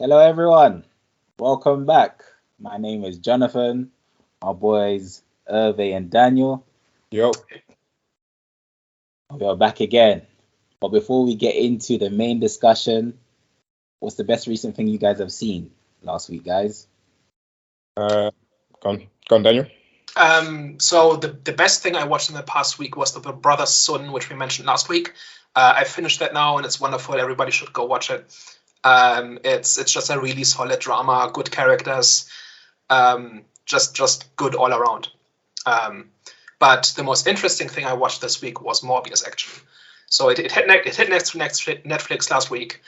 Hello, everyone. Welcome back. My name is Jonathan. My boys, Hervé and Daniel. Yo, We are back again. But before we get into the main discussion, what's the best recent thing you guys have seen last week, guys? Come, Daniel. So the best thing I watched in the past week was the Brother Sun, which we mentioned last week. I finished that now, and it's wonderful. Everybody should go watch it. It's just a really solid drama, good characters, just good all around. But the most interesting thing I watched this week was Morbius, actually. So it hit next to Netflix last week,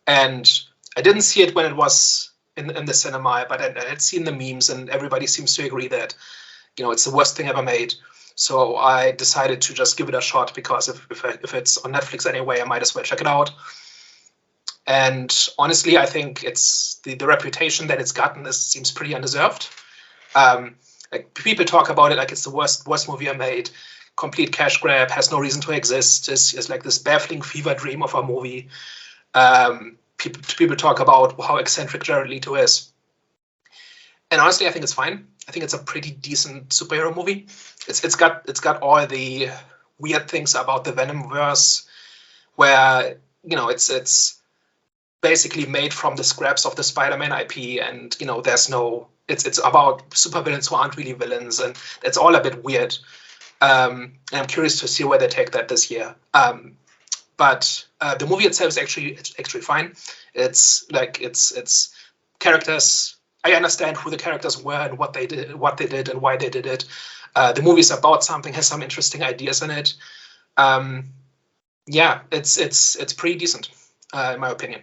and I didn't see it when it was in the cinema, but I had seen the memes, and everybody seems to agree that it's the worst thing ever made. So I decided to just give it a shot because if it's on Netflix anyway, I might as well check it out. And honestly, I think it's the reputation that it's gotten seems pretty undeserved. Like people talk about it like it's the worst movie I made, complete cash grab, has no reason to exist. It's like this baffling fever dream of a movie. People talk about how eccentric Jared Leto is. And honestly, I think it's fine. I think it's a pretty decent superhero movie. It's got all the weird things about the Venomverse, where it's basically made from the scraps of the Spider-Man IP, and there's no. It's about supervillains who aren't really villains, and it's all a bit weird. And I'm curious to see where they take that this year. But the movie itself is actually fine. It's characters. I understand who the characters were and what they did, and why they did it. The movie's about something, has some interesting ideas in it. Yeah, it's pretty decent, in my opinion.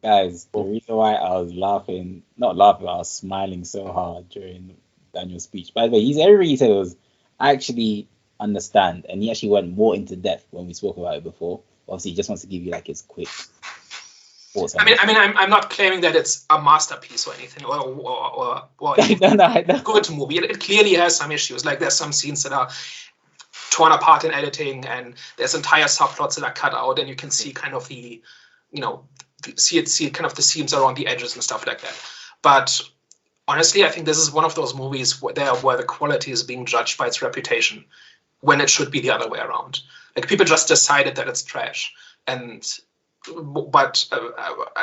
Guys, the reason why I was not laughing, I was smiling so hard during Daniel's speech. By the way, everything he said was I actually understand, and he actually went more into depth when we spoke about it before. Obviously, he just wants to give you like his quick thoughts. I'm not claiming that it's a masterpiece or anything, or no. good movie. It clearly has some issues. Like there's some scenes that are torn apart in editing, and there's entire subplots that are cut out, and you can see kind of the kind of the seams around the edges and stuff like that. But honestly, I think this is one of those movies where the quality is being judged by its reputation, when it should be the other way around. Like people just decided that it's trash, but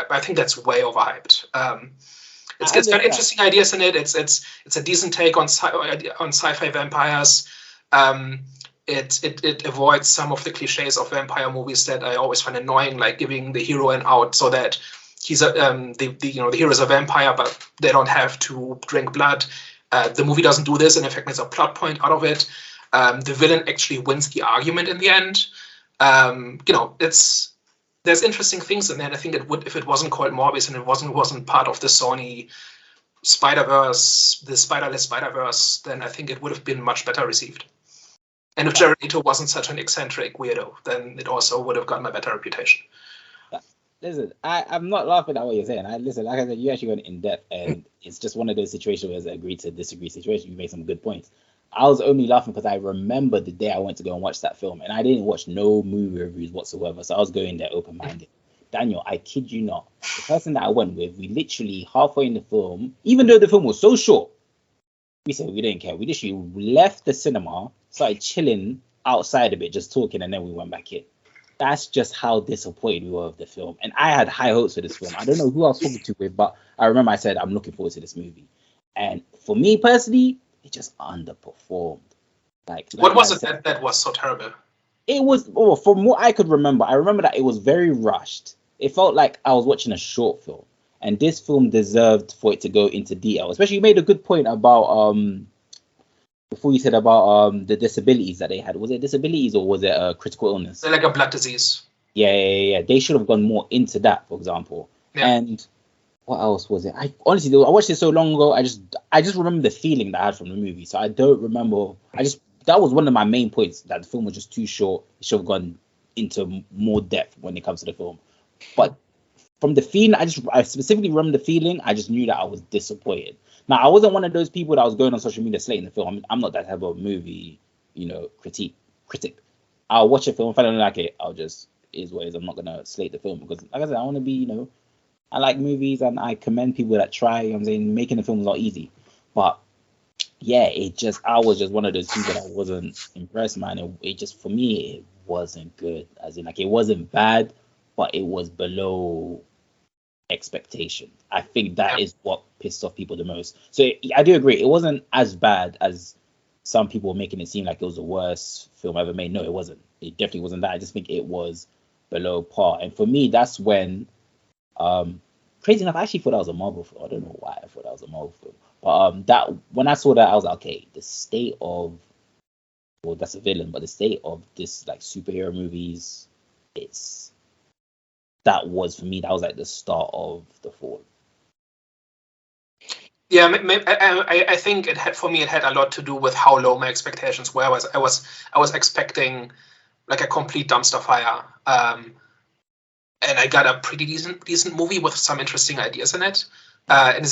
I think that's way overhyped. It's got interesting ideas in it. It's a decent take on sci-fi vampires. It avoids some of the cliches of vampire movies that I always find annoying, like giving the hero an out so that he's the hero is a vampire, but they don't have to drink blood. The movie doesn't do this, and in fact, makes a plot point out of it. The villain actually wins the argument in the end. There's interesting things in there. And I think it would, if it wasn't called Morbius and it wasn't part of the Sony Spider-Verse, the Spider-less Spider-Verse, then I think it would have been much better received. And if Jared Leto wasn't such an eccentric weirdo, then it also would have gotten a better reputation. Listen, I'm not laughing at what you're saying. Listen, like I said, you actually went in depth, and it's just one of those situations where it's an agree to disagree situation. You made some good points. I was only laughing because I remember the day I went to go and watch that film, and I didn't watch no movie reviews whatsoever, so I was going there open-minded. Daniel, I kid you not, the person that I went with, we literally halfway in the film, even though the film was so short, we said we didn't care. We literally left the cinema, started chilling outside of it, just talking, and then we went back in. That's just how disappointed we were with the film. And I had high hopes for this film. I don't know who I was talking to with, but I remember I said, I'm looking forward to this movie. And for me personally, it just underperformed. Like what was it that was so terrible? It was, from what I could remember, I remember that it was very rushed. It felt like I was watching a short film. And this film deserved for it to go into detail. Especially, you made a good point about before you said about the disabilities that they had. Was it disabilities or was it a critical illness? They're like a blood disease. Yeah. They should have gone more into that, for example. Yeah. And what else was it? I honestly, I watched it so long ago. I just remember the feeling that I had from the movie. So I don't remember. That was one of my main points, that the film was just too short. It should have gone into more depth when it comes to the film. But from the feeling, I specifically remember the feeling. I just knew that I was disappointed. Now, I wasn't one of those people that was going on social media slating the film. I'm not that type of movie, critic. I'll watch a film. If I don't like it, I'll just, is what it is. I'm not going to slate the film because, like I said, I want to be, I like movies, and I commend people that try. You know what I'm saying, making the film is not easy, but yeah, I was just one of those people that wasn't impressed, man. It just, for me, it wasn't good. As in, like, it wasn't bad, but it was below expectation. I think that is what pissed off people the most. So I do agree, it wasn't as bad as some people were making it seem like it was the worst film ever made. No, it wasn't. It definitely wasn't that. I just think it was below par. And for me, that's when, crazy enough, I actually thought that was a Marvel film. I don't know why I thought that was a Marvel film. But that, when I saw that, I was like, okay, the state of, well, that's a villain, but the state of this, like, superhero movies, that was, for me, that was like the start of the fall. Yeah, I think for me it had a lot to do with how low my expectations were. I was expecting like a complete dumpster fire, and I got a pretty decent movie with some interesting ideas in it. And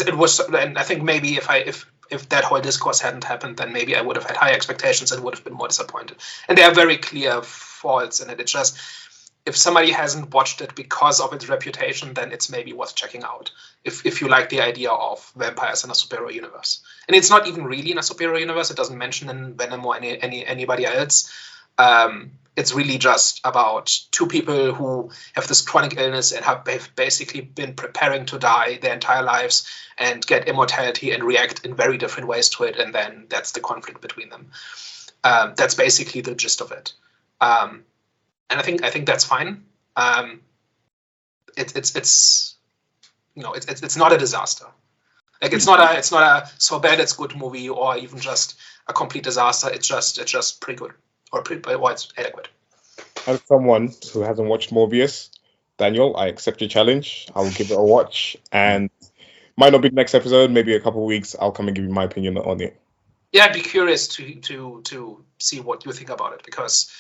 I think maybe if that whole discourse hadn't happened, then maybe I would have had high expectations and would have been more disappointed. And there are very clear faults in it. It's just, if somebody hasn't watched it because of its reputation, then it's maybe worth checking out if you like the idea of vampires in a superhero universe. And it's not even really in a superhero universe. It doesn't mention Venom or anybody else. It's really just about two people who have this chronic illness and have basically been preparing to die their entire lives and get immortality and react in very different ways to it. And then that's the conflict between them. That's basically the gist of it. And I think that's fine. It's not a disaster. Like, it's not a so bad it's good movie, or even just a complete disaster. It's just pretty good, or it's adequate. As someone who hasn't watched Morbius, Daniel, I accept your challenge. I will give it a watch, and might not be the next episode. Maybe a couple of weeks, I'll come and give you my opinion on it. Yeah, I'd be curious to see what you think about it, because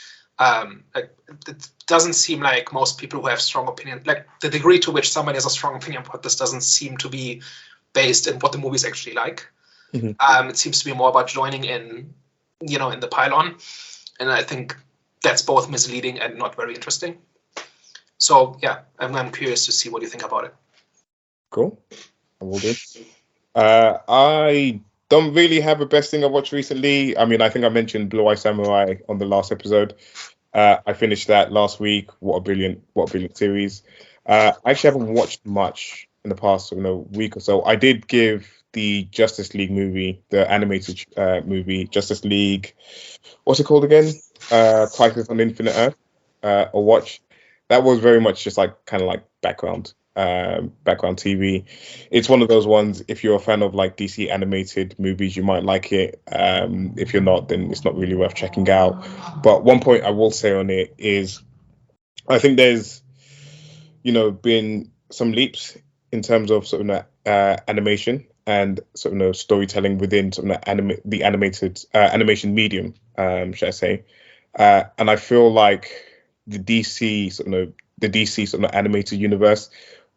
it doesn't seem like most people who have strong opinion, like the degree to which somebody has a strong opinion about this, doesn't seem to be based in what the movie's actually like. Mm-hmm. It seems to be more about joining in, in the pylon, and I think that's both misleading and not very interesting. So yeah, I'm curious to see what you think about it. Cool, I will do. I don't really have a best thing I've watched recently. I mean, I think I mentioned Blue Eye Samurai on the last episode. I finished that last week. What a brilliant series. I actually haven't watched much in the past week or so. I did give the Justice League movie, the animated movie, Justice League, what's it called again? Crisis on Infinite Earth, a watch. That was very much just like kind of like background TV. It's one of those ones, if you're a fan of like DC animated movies, you might like it. If you're not, then it's not really worth checking out. But one point I will say on it is, I think there's been some leaps in terms of sort of animation and sort of storytelling within sort of the animation medium, should I say. And I feel like the DC sort of animated universe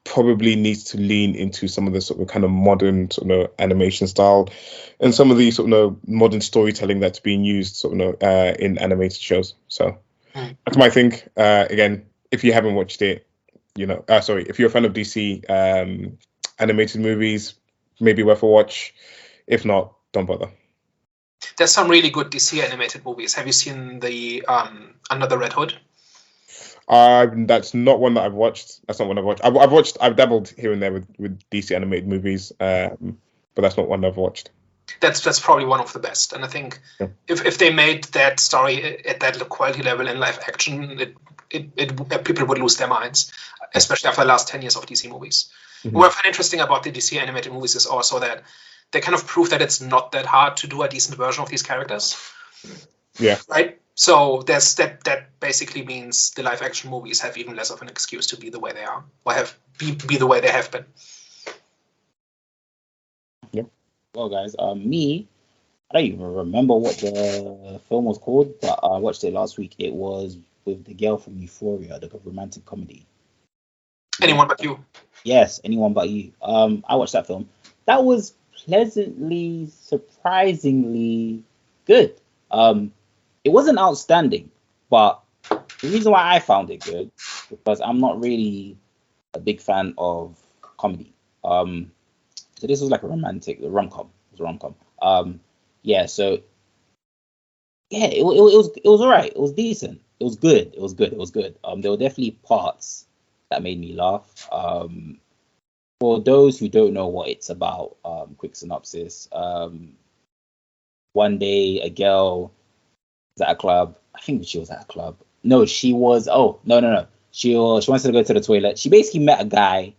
probably needs to lean into some of the sort of kind of modern sort of animation style and some of the sort of modern storytelling that's being used sort of in animated shows. So that's my thing. Again, if you haven't watched it, if you're a fan of DC animated movies, maybe worth a watch. If not, don't bother. There's some really good DC animated movies. Have you seen the Under the Red Hood? That's not one that I've watched. That's not one I've watched. I've dabbled here and there with DC animated movies, but that's not one I've watched. That's probably one of the best. And I think if they made that story at that quality level in live action, people would lose their minds, especially after the last 10 years of DC movies. Mm-hmm. What I find interesting about the DC animated movies is also that they kind of prove that it's not that hard to do a decent version of these characters. Yeah. Right? So there's that basically means the live action movies have even less of an excuse to be the way they are, or be the way they have been. Yeah. Well, guys, I don't even remember what the film was called, but I watched it last week. It was with the girl from Euphoria, the romantic comedy. Anyone But You. Yes, Anyone But You. I watched that film. That was pleasantly, surprisingly good. It wasn't outstanding, but the reason why I found it good, because I'm not really a big fan of comedy. So this was like a rom-com. It was a rom-com. Yeah. So yeah, it was alright. It was decent. It was good. It was good. It was good. There were definitely parts that made me laugh. For those who don't know what it's about, quick synopsis. One day a girl was at a club. I think she was at a club. No, she was. Oh, no. She wanted to go to the toilet. She basically met a guy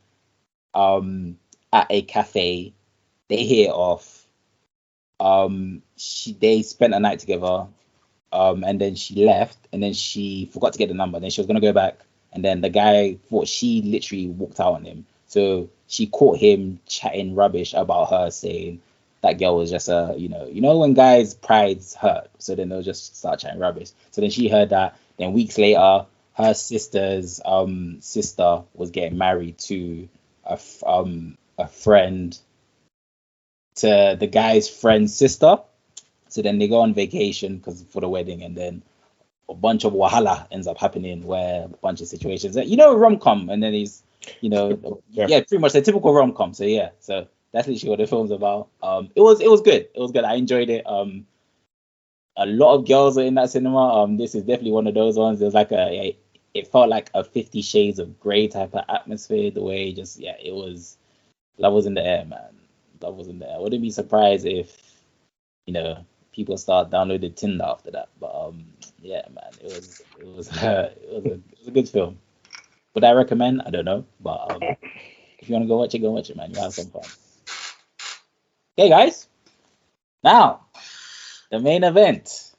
at a cafe. They hit it off. They spent a night together. And then she left, and then she forgot to get the number. Then she was gonna go back, and then the guy thought she literally walked out on him. So she caught him chatting rubbish about her, saying that girl was just you know when guys' pride's hurt. So then they'll just start chatting rubbish. So then she heard that. Then weeks later, her sister's sister was getting married to a friend, to the guy's friend's sister. So then they go on vacation for the wedding, and then a bunch of wahala ends up happening, where a bunch of situations, rom-com, and then he's, yeah, pretty much the typical rom-com. So yeah, so that's literally what the film's about. It was good. It was good. I enjoyed it. A lot of girls are in that cinema. This is definitely one of those ones. There's like it felt like a 50 Shades of Grey type of atmosphere. The way it was, love was in the air, man. Love was in the air. Wouldn't be surprised if, people start downloading Tinder after that. But yeah, man, it was a good film. Would I recommend? I don't know, but if you want to go watch it, man. You have some fun. Okay, guys. Now, the main event.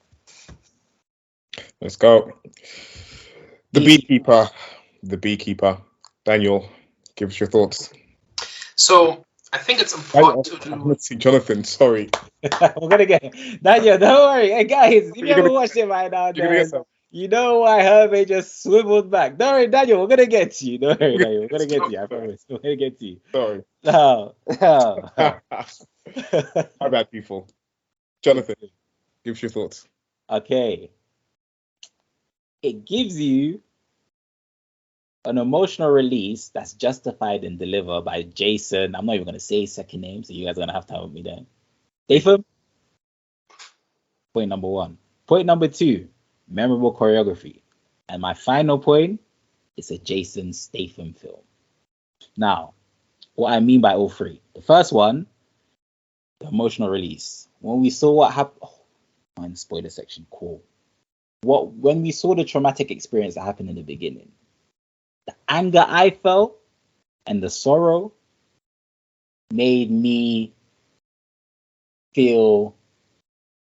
Let's go. The Beekeeper. Daniel, give us your thoughts. So I think it's important to do. Let's see, Jonathan. Sorry. We're gonna get Daniel. Don't worry, hey guys. If you haven't watched it right now, you know why Hervé just swiveled back. Don't worry, Daniel. We're gonna get to you. Don't worry, Daniel. We're gonna get to you. I promise. We're gonna get to you. Sorry. No. My bad, people. Jonathan, give us your thoughts. Okay. It gives you an emotional release that's justified and delivered by Jason. I'm not even going to say his second name, so you guys are going to have to help me there. Statham. Point number 1. Point number 2, memorable choreography. And my final point, it's a Jason Statham film. Now, what I mean by all three. The first one, the emotional release. When we saw what happened... Oh, I'm in the spoiler section. Cool. When we saw the traumatic experience that happened in the beginning, the anger I felt and the sorrow made me feel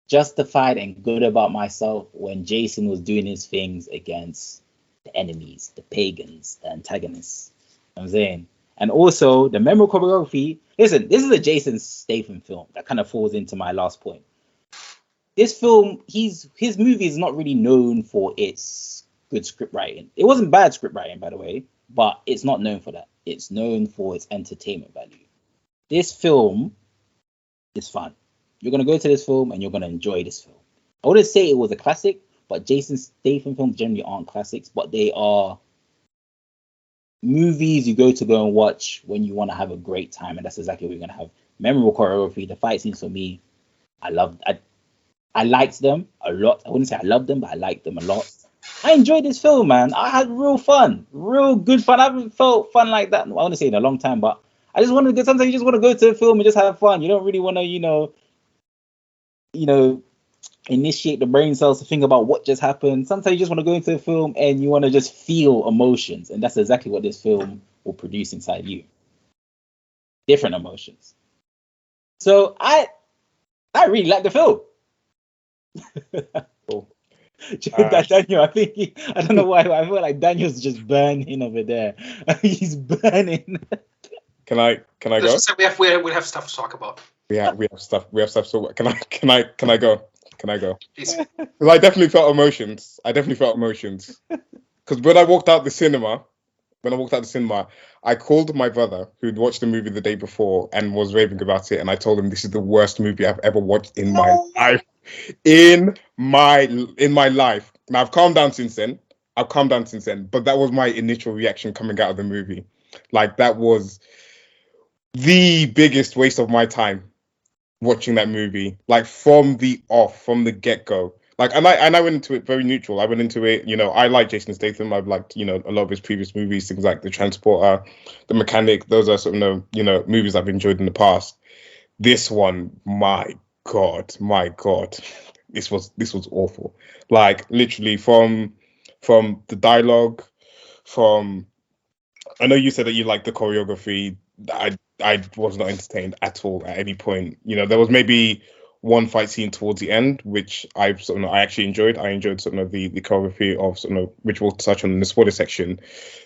justified and good about myself when Jason was doing his things against the enemies, the pagans, the antagonists. You know what I'm saying? And also the memorable choreography. Listen, this is a Jason Statham film that kind of falls into my last point. This film, his movie is not really known for its good script writing. It wasn't bad script writing, by the way, but it's not known for that. It's known for its entertainment value. This film is fun. You're going to go to this film and you're going to enjoy this film. I wouldn't say it was a classic, but Jason Statham films generally aren't classics, but they are movies you go and watch when you want to have a great time, and that's exactly what you're going to have. Memorable choreography, the fight scenes for me, I liked them a lot. I wouldn't say I loved them, but I liked them a lot. I enjoyed this film, man. I had real good fun. I haven't felt fun like that, I want to say in a long time, but I just want to go. Sometimes you just want to go to a film and just have fun. You don't really want to, initiate the brain cells to think about what just happened. Sometimes you just want to go into a film and you want to just feel emotions, and that's exactly what this film will produce inside you. Different emotions. So I really like the film. Cool. Daniel, I don't know why I feel like Daniel's just burning over there. He's burning. Can I go? We have stuff to talk about. We have stuff. So can I go? Can I go? Please. Because I definitely felt emotions. Because when I walked out the cinema, I called my brother who'd watched the movie the day before and was raving about it, and I told him this is the worst movie I've ever watched in my life. In my life. Now I've calmed down since then, but that was my initial reaction coming out of the movie. Like, that was the biggest waste of my time watching that movie, like from the get go. Like, and I went into it very neutral. I went into it, I like Jason Statham. I've liked, a lot of his previous movies, things like The Transporter, The Mechanic. Those are sort of, movies I've enjoyed in the past. This one, my God, this was awful. Like, literally from the dialogue, from I know you said that you liked the choreography. I was not entertained at all at any point. There was maybe one fight scene towards the end which I actually enjoyed. I enjoyed sort of the choreography of which we'll touch on in the spoiler section.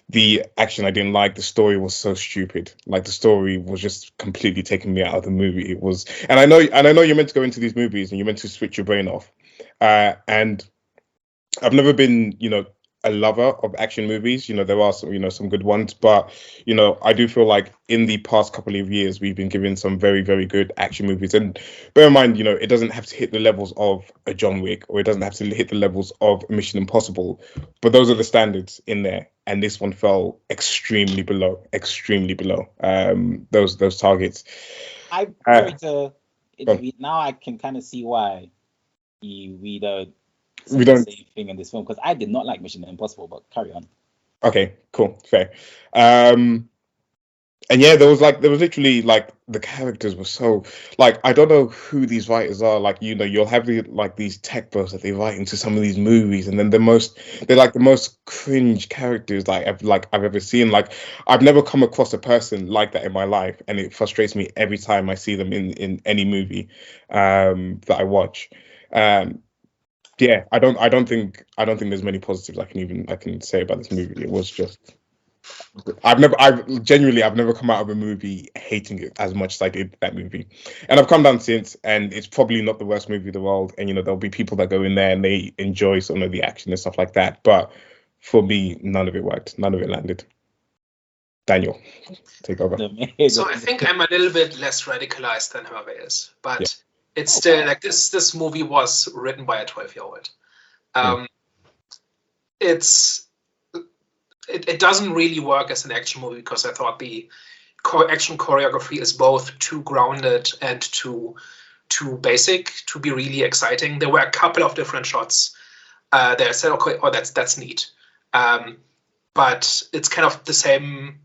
The action I didn't like. The story was so stupid. Like, the story was just completely taking me out of the movie. It was, and I know you're meant to go into these movies and you're meant to switch your brain off. And I've never been, a lover of action movies. There are some good ones, but I do feel like in the past couple of years we've been given some very, very good action movies. And bear in mind, it doesn't have to hit the levels of a John Wick, or it doesn't have to hit the levels of Mission Impossible, but those are the standards in there. And this one fell extremely below those targets. I'm sorry to intervene. Now I can kind of see why we don't the same thing in this film, because I did not like Mission Impossible, but carry on. Okay, cool, fair. And yeah, there was literally, like, the characters were so, like, I don't know who these writers are. Like, you'll have these tech bros that they write into some of these movies, and then they're like the most cringe characters I've ever seen. Like, I've never come across a person like that in my life, and it frustrates me every time I see them in any movie that I watch. Yeah, I don't think there's many positives I can say about this movie. It was just, I've never come out of a movie hating it as much as I did that movie. And I've come down since, and it's probably not the worst movie in the world. And there'll be people that go in there and they enjoy some of the action and stuff like that. But for me, none of it worked. None of it landed. Daniel, take over. So I think I'm a little bit less radicalized than Hervé is, but yeah. It's still like this movie was written by a 12-year-old. It doesn't really work as an action movie because I thought the action choreography is both too grounded and too basic to be really exciting. There were a couple of different shots that I said, okay, oh, that's neat. But it's kind of the same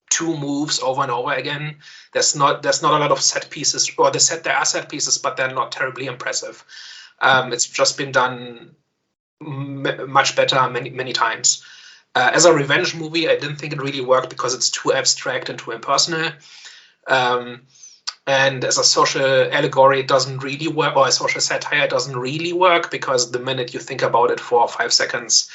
two moves over and over again. There's not a lot of set pieces, or there are set pieces, but they're not terribly impressive. It's just been done much better many times. As a revenge movie, I didn't think it really worked because it's too abstract and too impersonal. And as a social allegory, it doesn't really work, or a social satire, it doesn't really work, because the minute you think about it for 5 seconds,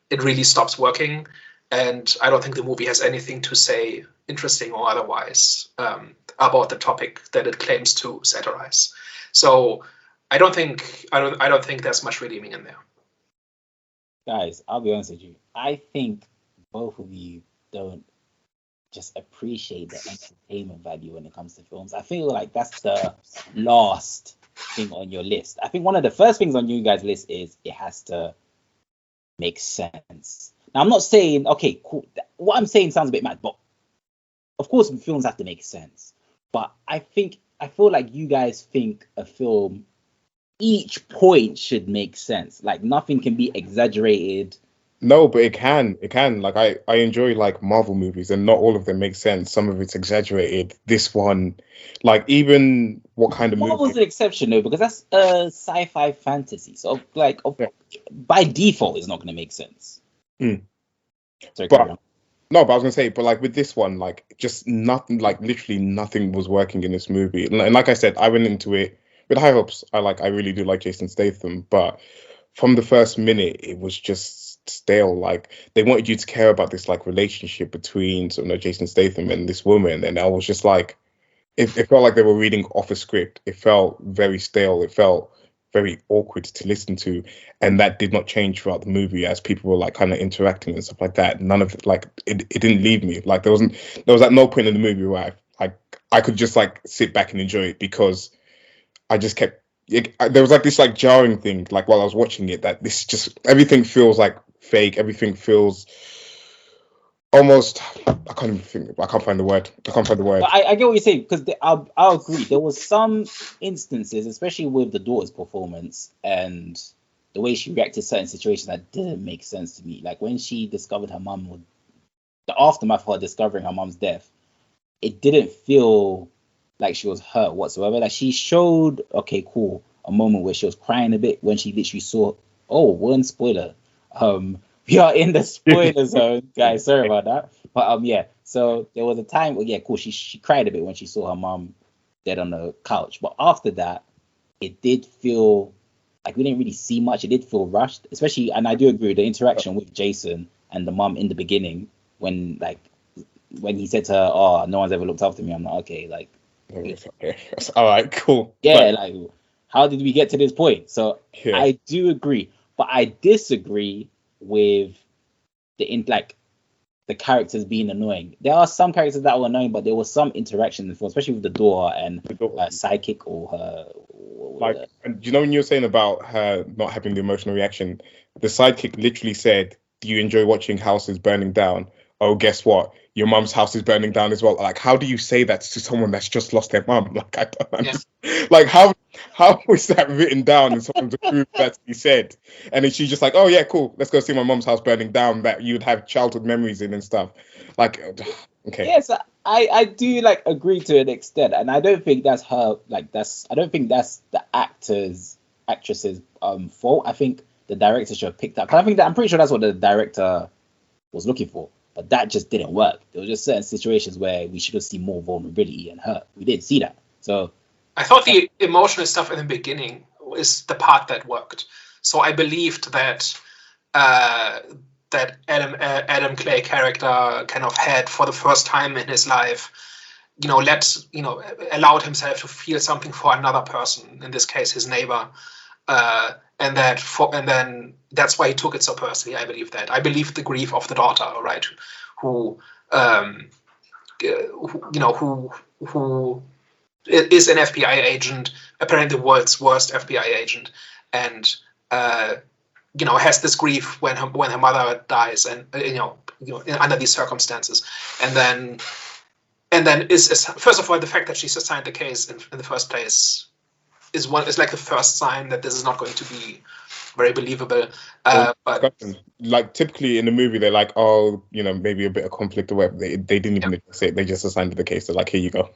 it really stops working. And I don't think the movie has anything to say, interesting or otherwise, about the topic that it claims to satirize. So I don't think there's much redeeming in there. Guys, I'll be honest with you. I think both of you don't just appreciate the entertainment value when it comes to films. I feel like that's the last thing on your list. I think one of the first things on you guys' list is it has to make sense. Now, I'm not saying, okay, cool. What I'm saying sounds a bit mad, but of course films have to make sense. But I feel like you guys think a film, each point should make sense. Like, nothing can be exaggerated. No, but it can. Like, I enjoy, like, Marvel movies, and not all of them make sense. Some of it's exaggerated. This one, like, even what kind of movie? Marvel's an exception, though, because that's a sci-fi fantasy. So, like, by default, it's not going to make sense. Sorry, but I was gonna say, but like with this one, like, just nothing, like literally nothing was working in this movie. And like I said, I went into it with high hopes. I really do like Jason Statham, but from the first minute, it was just stale. Like, they wanted you to care about this like relationship between Jason Statham and this woman, and I was just like, it felt like they were reading off a script. It felt very stale. It felt very awkward to listen to, and that did not change throughout the movie as people were like kind of interacting and stuff like that. None of it, like, it didn't leave me. Like, there was at no point in the movie where I could just like sit back and enjoy it, because I just kept there was like this like jarring thing, like, while I was watching it, that this just, everything feels like fake, everything feels almost. I can't even think. I can't find the word. But I get what you're saying, because I'll agree. There was some instances, especially with the daughter's performance and the way she reacted to certain situations, that didn't make sense to me. Like when she discovered her mum, or the aftermath of her discovering her mum's death, it didn't feel like she was hurt whatsoever. Like she showed, okay, cool, a moment where she was crying a bit when she literally saw. Oh, one spoiler. We are in the spoiler zone, guys. Sorry about that. But yeah. So there was a time where, yeah, cool. She cried a bit when she saw her mom dead on the couch. But after that, it did feel like we didn't really see much. It did feel rushed, especially, and I do agree with the interaction with Jason and the mom in the beginning when he said to her, "Oh, no one's ever looked after me." I'm like, okay, like, all right, cool. Yeah, like, how did we get to this point? So yeah. I do agree, but I disagree with the characters being annoying. There are some characters that were annoying, but there was some interaction, especially with the daughter and her sidekick or her. And you know, when you were saying about her not having the emotional reaction, the sidekick literally said, "Do you enjoy watching houses burning down? Oh, guess what? Your mum's house is burning down as well." Like, how do you say that to someone that's just lost their mum? Like, I don't understand. Like, how was that written down and someone to prove that he said? And then she's just like, "Oh yeah, cool. Let's go see my mum's house burning down that you would have childhood memories in and stuff." Like, okay. Yes, I do agree to an extent, and I don't think that's her. I don't think that's the actress's fault. I think the director should have picked up. I'm pretty sure that's what the director was looking for. But that just didn't work. There were just certain situations where we should have seen more vulnerability and hurt. We didn't see that. So I thought the emotional stuff in the beginning is the part that worked. So I believed that that Adam Clay character kind of had, for the first time in his life, allowed himself to feel something for another person, in this case his neighbor. And then that's why he took it so personally. I believe that. I believe the grief of the daughter, right? Who is an FBI agent, apparently the world's worst FBI agent, and has this grief when her mother dies, and under these circumstances, and then is first of all, the fact that she's assigned the case in the first place is like the first sign that this is not going to be very believable. But like typically in the movie, they're like, oh, maybe a bit of conflict or whatever. They didn't even say it. They just assigned the case. They're like, here you go.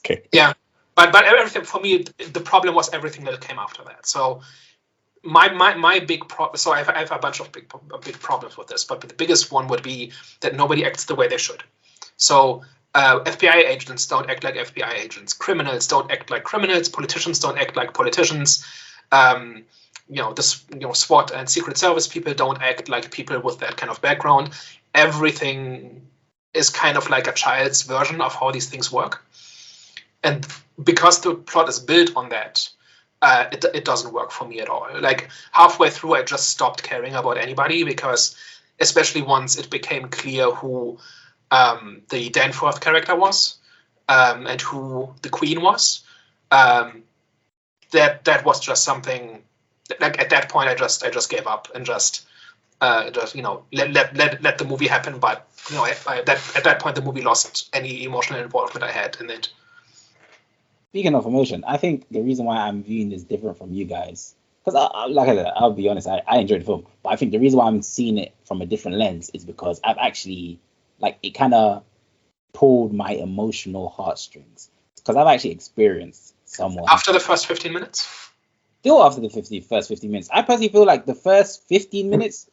Okay. Yeah, but everything for me, the problem was everything that came after that. So my big problem. So I have a bunch of big problems with this, but the biggest one would be that nobody acts the way they should. So FBI agents don't act like FBI agents. Criminals don't act like criminals. Politicians don't act like politicians. SWAT and Secret Service people don't act like people with that kind of background. Everything is kind of like a child's version of how these things work. And because the plot is built on that, it doesn't work for me at all. Like halfway through, I just stopped caring about anybody, because especially once it became clear who the Danforth character was, and who the Queen was, that was just something. Like at that point, I just gave up and just let the movie happen. But at that point, the movie lost any emotional involvement I had in it. Speaking of emotion, I think the reason why I'm viewing this different from you guys, because like I said, I'll be honest, I enjoyed the film, but I think the reason why I'm seeing it from a different lens is because I've actually, it kind of pulled my emotional heartstrings, because I've actually experienced someone. After the first 15 minutes? Still after the first 15 minutes. I personally feel like the first 15 minutes,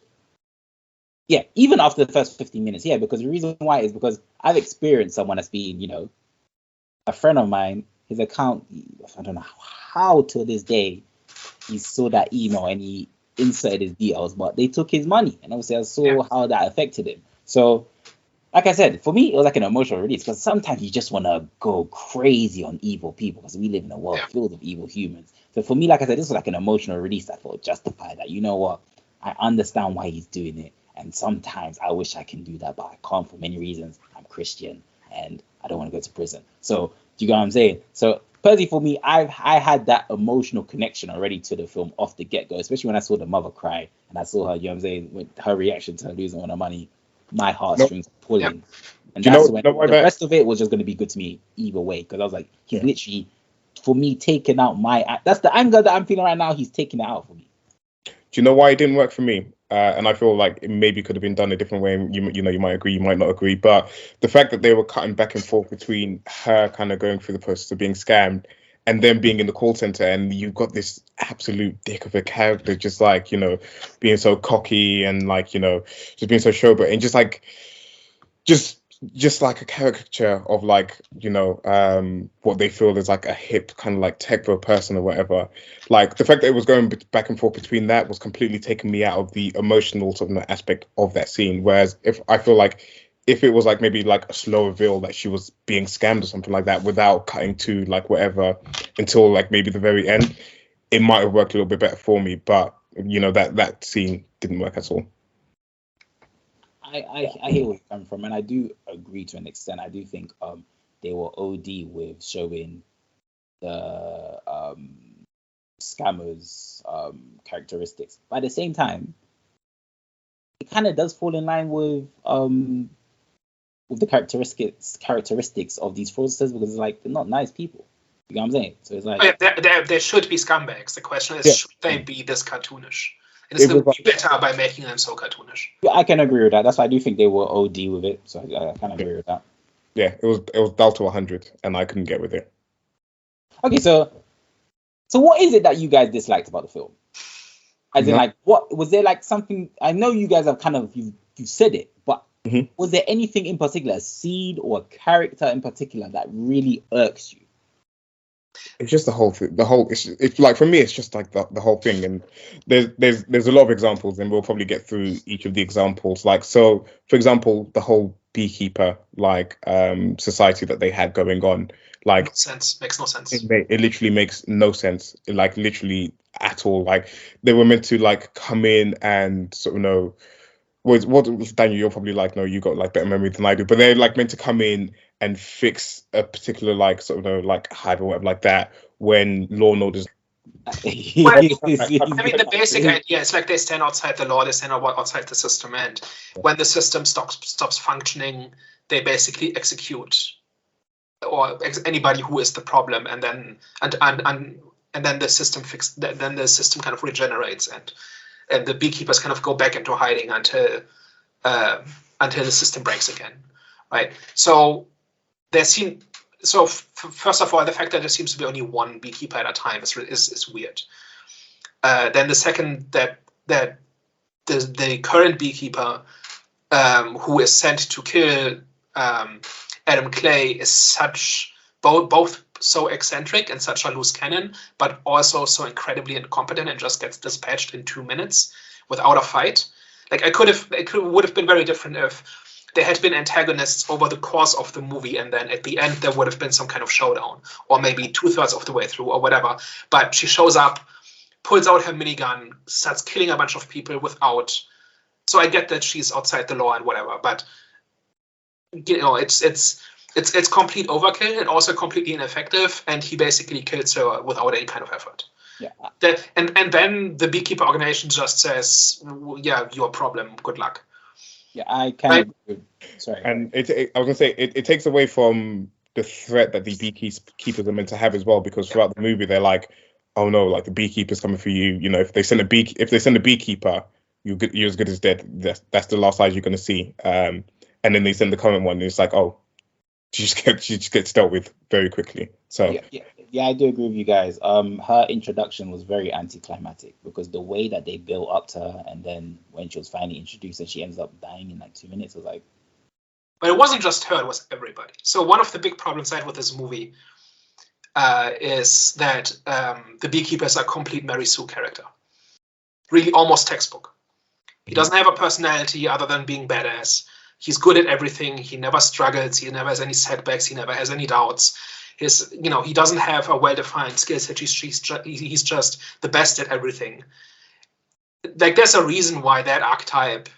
yeah, even after the first 15 minutes, yeah, because the reason why is because I've experienced someone that's been, a friend of mine, his account, I don't know how to this day, he saw that email and he inserted his details, but they took his money. And obviously I saw how that affected him. So, like I said, for me, it was like an emotional release, because sometimes you just want to go crazy on evil people, because we live in a world filled with evil humans. So for me, like I said, this was like an emotional release. I thought justified that, you know what, I understand why he's doing it. And sometimes I wish I can do that, but I can't for many reasons. I'm Christian and I don't want to go to prison. So do you get what I'm saying? So personally for me, I had that emotional connection already to the film off the get-go, especially when I saw the mother cry and I saw her, you know what I'm saying, with her reaction to her losing all her money. my heartstrings pulling. And Do you that's know- when know why the that- rest of it was just going to be good to me either way, because I was like, he's literally, for me, taking out that's the anger that I'm feeling right now. He's taking it out for me. Do you know why it didn't work for me? And I feel like it maybe could have been done a different way. You know, you might agree, you might not agree. But the fact that they were cutting back and forth between her kind of going through the process of being scammed and then being in the call center, and you've got this absolute dick of a character, just like, you know, being so cocky and like, you know, just being so showboat and just like like a caricature of like, you know, what they feel is like a hip kind of like tech bro person or whatever. Like the fact that it was going back and forth between that was completely taking me out of the emotional sort of aspect of that scene. Whereas if I feel like if it was like maybe like a slow reveal that she was being scammed or something like that without cutting to like whatever until like maybe the very end, it might have worked a little bit better for me. But you know, that scene didn't work at all. I hear where you're coming from, and I do agree to an extent. I do think they were OD with showing the scammers characteristics. But at the same time, it kind of does fall in line with the characteristics of these fraudsters, because it's like they're not nice people. You know what I'm saying? So it's like There should be scumbags. The question is, should they be this cartoonish? And It it's going was to be better by making them so cartoonish. yeah, I can agree with that. That's why I do think they were OD with it. So I kind of agree with that. Yeah, it was dull to 100, and I couldn't get with it. Okay, so what is it that you guys disliked about the film? As in, like, what was there like something? I know you guys have kind of you said it, but was there anything in particular, a scene or a character in particular that really irks you? It's just the whole thing. It's like for me, it's just like the whole thing. And there's a lot of examples, and we'll probably get through each of the examples. Like, so for example, the whole Beekeeper like society that they had going on, like Makes no sense. it literally makes no sense, like literally at all. Like they were meant to like come in and sort of know what Daniel, you're probably like, no, you got like better memory than I do, but they're like meant to come in and fix a particular like sort of like hive or whatever like that when law and order's I mean, the basic idea is like they stand outside the law, they stand outside the system, and when the system stops functioning, they basically execute anybody who is the problem, and then the system then the system kind of regenerates, and the beekeepers kind of go back into hiding until the system breaks again, right? So first of all, the fact that there seems to be only one beekeeper at a time is weird. Then the second that the current beekeeper who is sent to kill Adam Clay is such both so eccentric and such a loose cannon, but also so incredibly incompetent and just gets dispatched in 2 minutes without a fight. Like it would have been very different if there had been antagonists over the course of the movie, and then at the end there would have been some kind of showdown, or maybe 2/3 of the way through, or whatever. But she shows up, pulls out her minigun, starts killing a bunch of people without. So I get that she's outside the law and whatever, but you know, it's complete overkill and also completely ineffective, and he basically kills her without any kind of effort. Yeah. And then the beekeeper organization just says, yeah, your problem, good luck. Yeah, I can. Sorry. And I was gonna say it takes away from the threat that the beekeepers are meant to have as well, because throughout the movie they're like, oh no, like the beekeeper's coming for you. You know, if they send a beekeeper, you're as good as dead. That's the last eyes you're gonna see. And then they send the current one, and it's like, oh, she just gets dealt with very quickly. So yeah, I do agree with you guys. Her introduction was very anticlimactic, because the way that they built up to her, and then when she was finally introduced and she ends up dying in like 2 minutes, was like. But it wasn't just her; it was everybody. So one of the big problems I had with this movie is that the beekeeper is a complete Mary Sue character, really almost textbook. He doesn't have a personality other than being badass. He's good at everything. He never struggles. He never has any setbacks. He never has any doubts. He doesn't have a well-defined skill set. He's just the best at everything. Like, there's a reason why that archetype,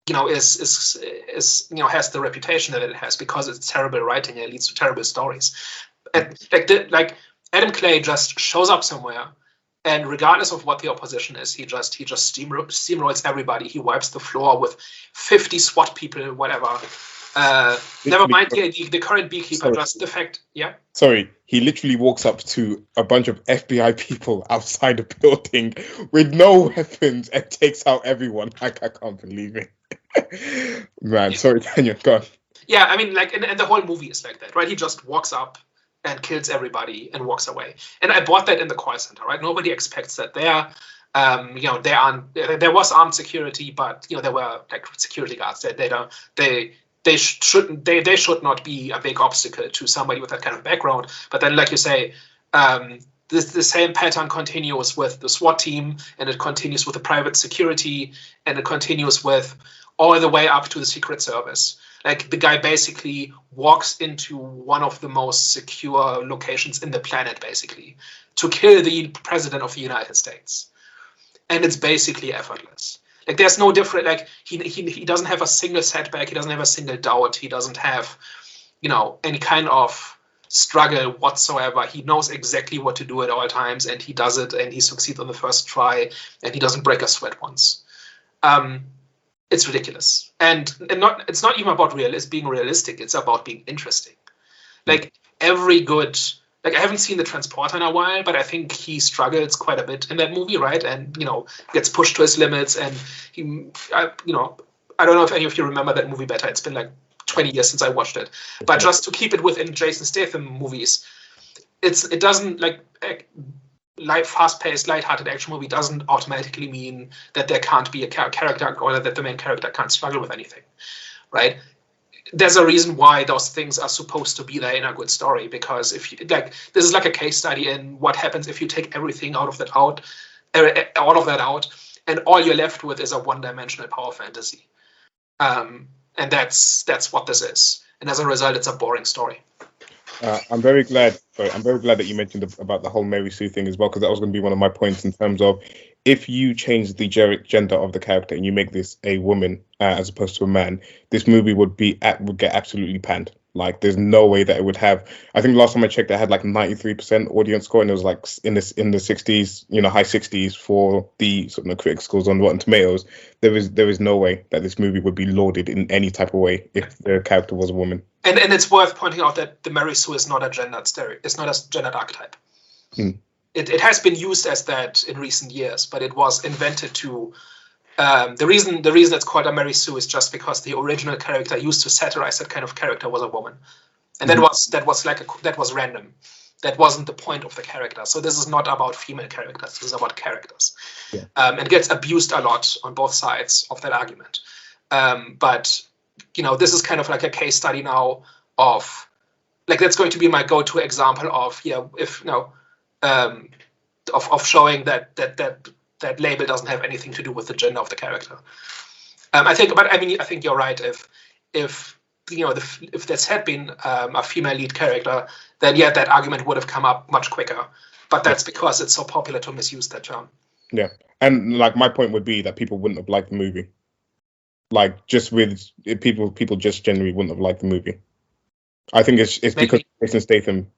is has the reputation that it has, because it's terrible writing and it leads to terrible stories. And like Adam Clay just shows up somewhere, and regardless of what the opposition is, he just steamrolls everybody. He wipes the floor with 50 SWAT people, whatever. Never mind the current Beekeeper, Sorry. just the fact, yeah. Sorry, he literally walks up to a bunch of FBI people outside the building with no weapons and takes out everyone. Like, I can't believe it. Man, sorry, Daniel, go on. Yeah, I mean, like, and the whole movie is like that, right? He just walks up and kills everybody and walks away. And I bought that in the call center, right? Nobody expects that there. There was armed security, but there were like security guards. They should not be a big obstacle to somebody with that kind of background. But then, like you say, the same pattern continues with the SWAT team, and it continues with the private security, and it continues with all the way up to the Secret Service. Like, the guy basically walks into one of the most secure locations in the planet, basically, to kill the president of the United States. And it's basically effortless. Like, there's no different, like, he doesn't have a single setback, he doesn't have a single doubt, he doesn't have, any kind of struggle whatsoever. He knows exactly what to do at all times, and he does it, and he succeeds on the first try, and he doesn't break a sweat once. It's ridiculous. And it's not even about being realistic, it's about being interesting. Like, every good... Like, I haven't seen The Transporter in a while, but I think he struggles quite a bit in that movie, right? And, gets pushed to his limits. And I don't know if any of you remember that movie better. It's been like 20 years since I watched it. But just to keep it within Jason Statham movies, it doesn't, fast-paced, light-hearted action movie doesn't automatically mean that there can't be a character or that the main character can't struggle with anything, right? There's a reason why those things are supposed to be there in a good story, because if you this is like a case study in what happens if you take everything all of that out, and all you're left with is a one-dimensional power fantasy, and that's what this is. And as a result, it's a boring story. I'm very glad that you mentioned about the whole Mary Sue thing as well, because that was going to be one of my points in terms of, if you change the gender of the character and you make this a woman as opposed to a man, this movie would get absolutely panned. Like, there's no way that it would have. I think last time I checked, it had like 93% audience score, and it was like in the 60s, high 60s for the sort of critic scores on Rotten Tomatoes. There is no way that this movie would be lauded in any type of way if the character was a woman. And it's worth pointing out that the Mary Sue is not a gendered it's not a gendered archetype. It has been used as that in recent years, but it was invented to. The reason it's called a Mary Sue is just because the original character used to satirize that kind of character was a woman, and that was random. That wasn't the point of the character. So this is not about female characters. This is about characters, and it gets abused a lot on both sides of that argument. But this is kind of like a case study now of, like, that's going to be my go-to example of of showing that label doesn't have anything to do with the gender of the character. I think you're right. If this had been a female lead character, then that argument would have come up much quicker. But that's because it's so popular to misuse that term. Yeah, and like, my point would be that people wouldn't have liked the movie. Like, just with people just generally wouldn't have liked the movie. I think it's because Jason Statham.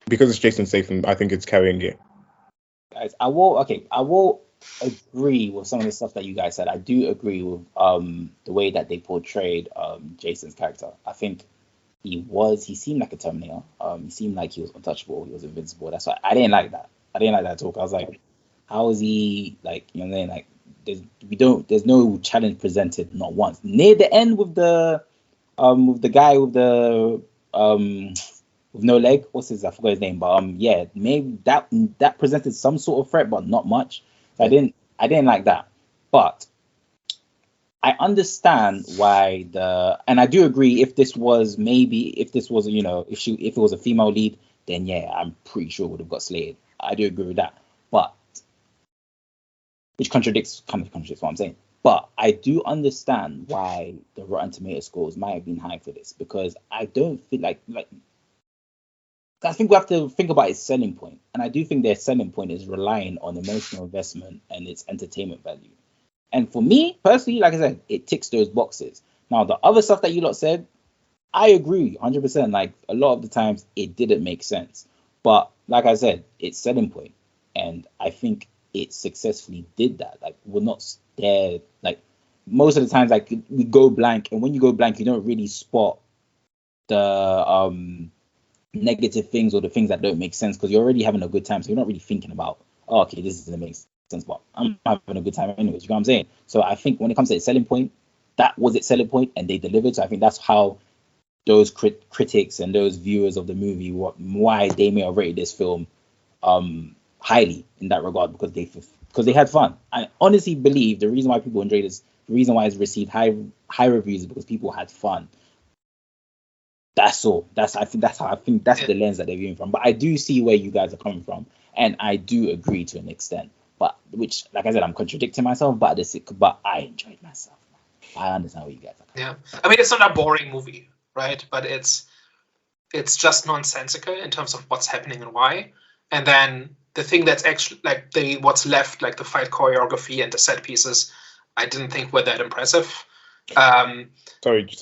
Because it's Jason Statham, I think it's carrying it. Guys, I will agree with some of the stuff that you guys said. I do agree with the way that they portrayed Jason's character. I think he seemed like a Terminator. He seemed like he was untouchable. He was invincible. That's why I didn't like that. I didn't like that talk. I was like, how is he, like, like, there's no challenge presented, not once. Near the end with the guy with the with no leg, I forgot his name, but maybe that presented some sort of threat, but not much. So I didn't like that. But I understand why and I do agree, if it was if it was a female lead, then I'm pretty sure it would have got slayed. I do agree with that. But which kind of contradicts what I'm saying. But I do understand why the Rotten Tomato scores might have been high for this, because I don't feel like I think we have to think about its selling point. And I do think their selling point is relying on emotional investment and its entertainment value. And for me, personally, like I said, it ticks those boxes. Now, the other stuff that you lot said, I agree 100%. Like, a lot of the times, it didn't make sense. But like I said, it's selling point. And I think it successfully did that. Like, we're not scared. Like, most of the times, like, we go blank, and when you go blank, you don't really spot the negative things or the things that don't make sense, because you're already having a good time, so you're not really thinking about, oh, okay, this doesn't make sense, but I'm having a good time anyways. You know what I'm saying? So I think when it comes to its selling point, that was its selling point, and they delivered. So I think that's how those critics and those viewers of the movie, why they may have rated this film highly in that regard, because they had fun. I honestly believe the reason why people enjoyed this, the reason why it's received high reviews, is because people had fun. That's all. That's the lens that they're viewing from. But I do see where you guys are coming from, and I do agree to an extent. But which, like I said, I'm contradicting myself. But I enjoyed myself. I understand what you guys are. Yeah, I mean, it's not a boring movie, right? But it's just nonsensical in terms of what's happening and why. And then the thing that's actually like what's left, like the fight choreography and the set pieces, I didn't think were that impressive. Sorry.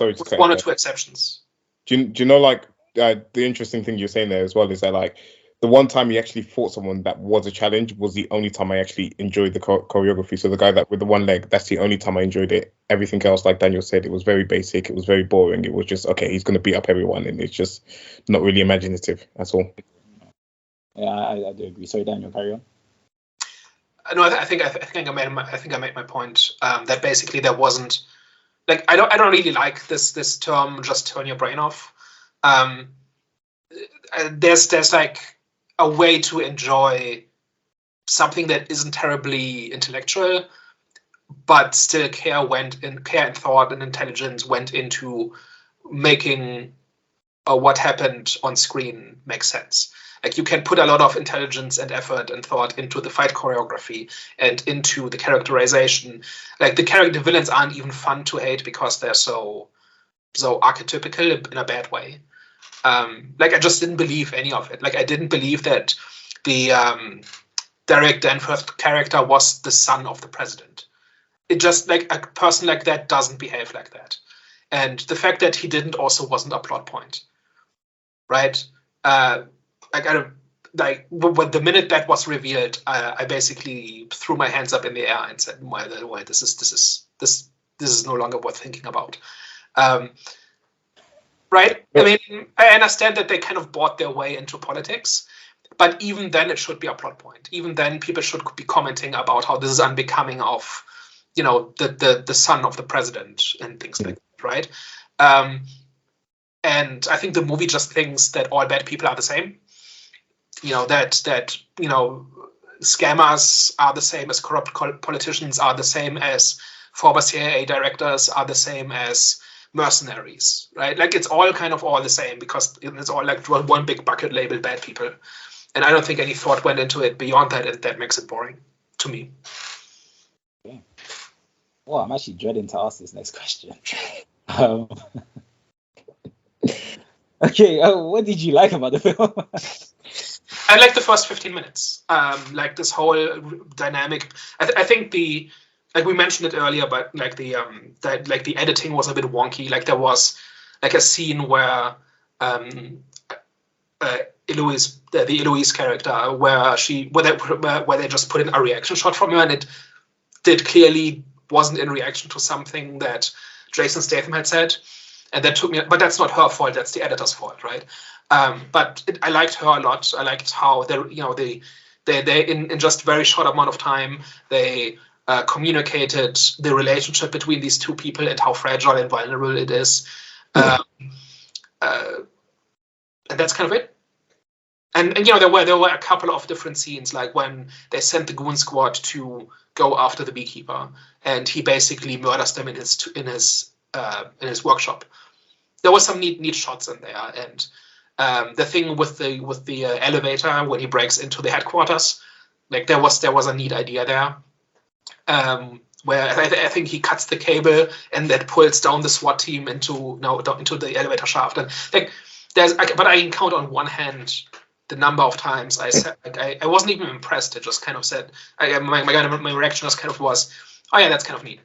With one or two exceptions. Do you know, like, the interesting thing you're saying there as well is that, like, the one time you actually fought someone that was a challenge was the only time I actually enjoyed the choreography. So the guy that with the one leg, that's the only time I enjoyed it. Everything else, like Daniel said, it was very basic. It was very boring. It was just, okay, he's going to beat up everyone, and it's just not really imaginative at all. Yeah, I do agree. Sorry, Daniel, carry on. No, I think I made my point that basically there wasn't, like, I don't really like this term, just turn your brain off. There's like a way to enjoy something that isn't terribly intellectual, but still care and thought and intelligence went into making what happened on screen make sense. Like, you can put a lot of intelligence and effort and thought into the fight choreography and into the characterization. Like, the villains aren't even fun to hate because they're so archetypical in a bad way. Like, I just didn't believe any of it. Like, I didn't believe that the Derek Danforth character was the son of the president. It just, like, a person like that doesn't behave like that. And the fact that he didn't also wasn't a plot point, right? When the minute that was revealed, I basically threw my hands up in the air and said, "Why, this is no longer worth thinking about." Right? I mean, I understand that they kind of bought their way into politics, but even then, it should be a plot point. Even then, people should be commenting about how this is unbecoming of, the son of the president and things like that, right? And I think the movie just thinks that all bad people are the same. That scammers are the same as corrupt politicians, are the same as former CIA directors, are the same as mercenaries, right? Like, it's all kind of all the same because it's all like one big bucket labeled bad people. And I don't think any thought went into it beyond that, and that makes it boring to me. Okay. Well, I'm actually dreading to ask this next question. Okay, what did you like about the film? I like the first 15 minutes. Like, this whole dynamic. I think like we mentioned it earlier, but like the editing was a bit wonky. Like, there was like a scene where Eloise, the Eloise character, where they just put in a reaction shot from her, and it clearly wasn't in reaction to something that Jason Statham had said. And that took me, but that's not her fault. That's the editor's fault, right? But I liked her a lot. I liked how they in just a very short amount of time, they communicated the relationship between these two people and how fragile and vulnerable it is. And that's kind of it. And there were a couple of different scenes, like when they sent the goon squad to go after the Beekeeper, and he basically murders them in his workshop. There was some neat shots in there, and the thing with the elevator when he breaks into the headquarters, like there was a neat idea there, where I think he cuts the cable and that pulls down the SWAT team into the elevator shaft, and like but I can count on one hand the number of times I said, like, I wasn't even impressed. I just kind of said, my reaction was, oh yeah, that's kind of neat.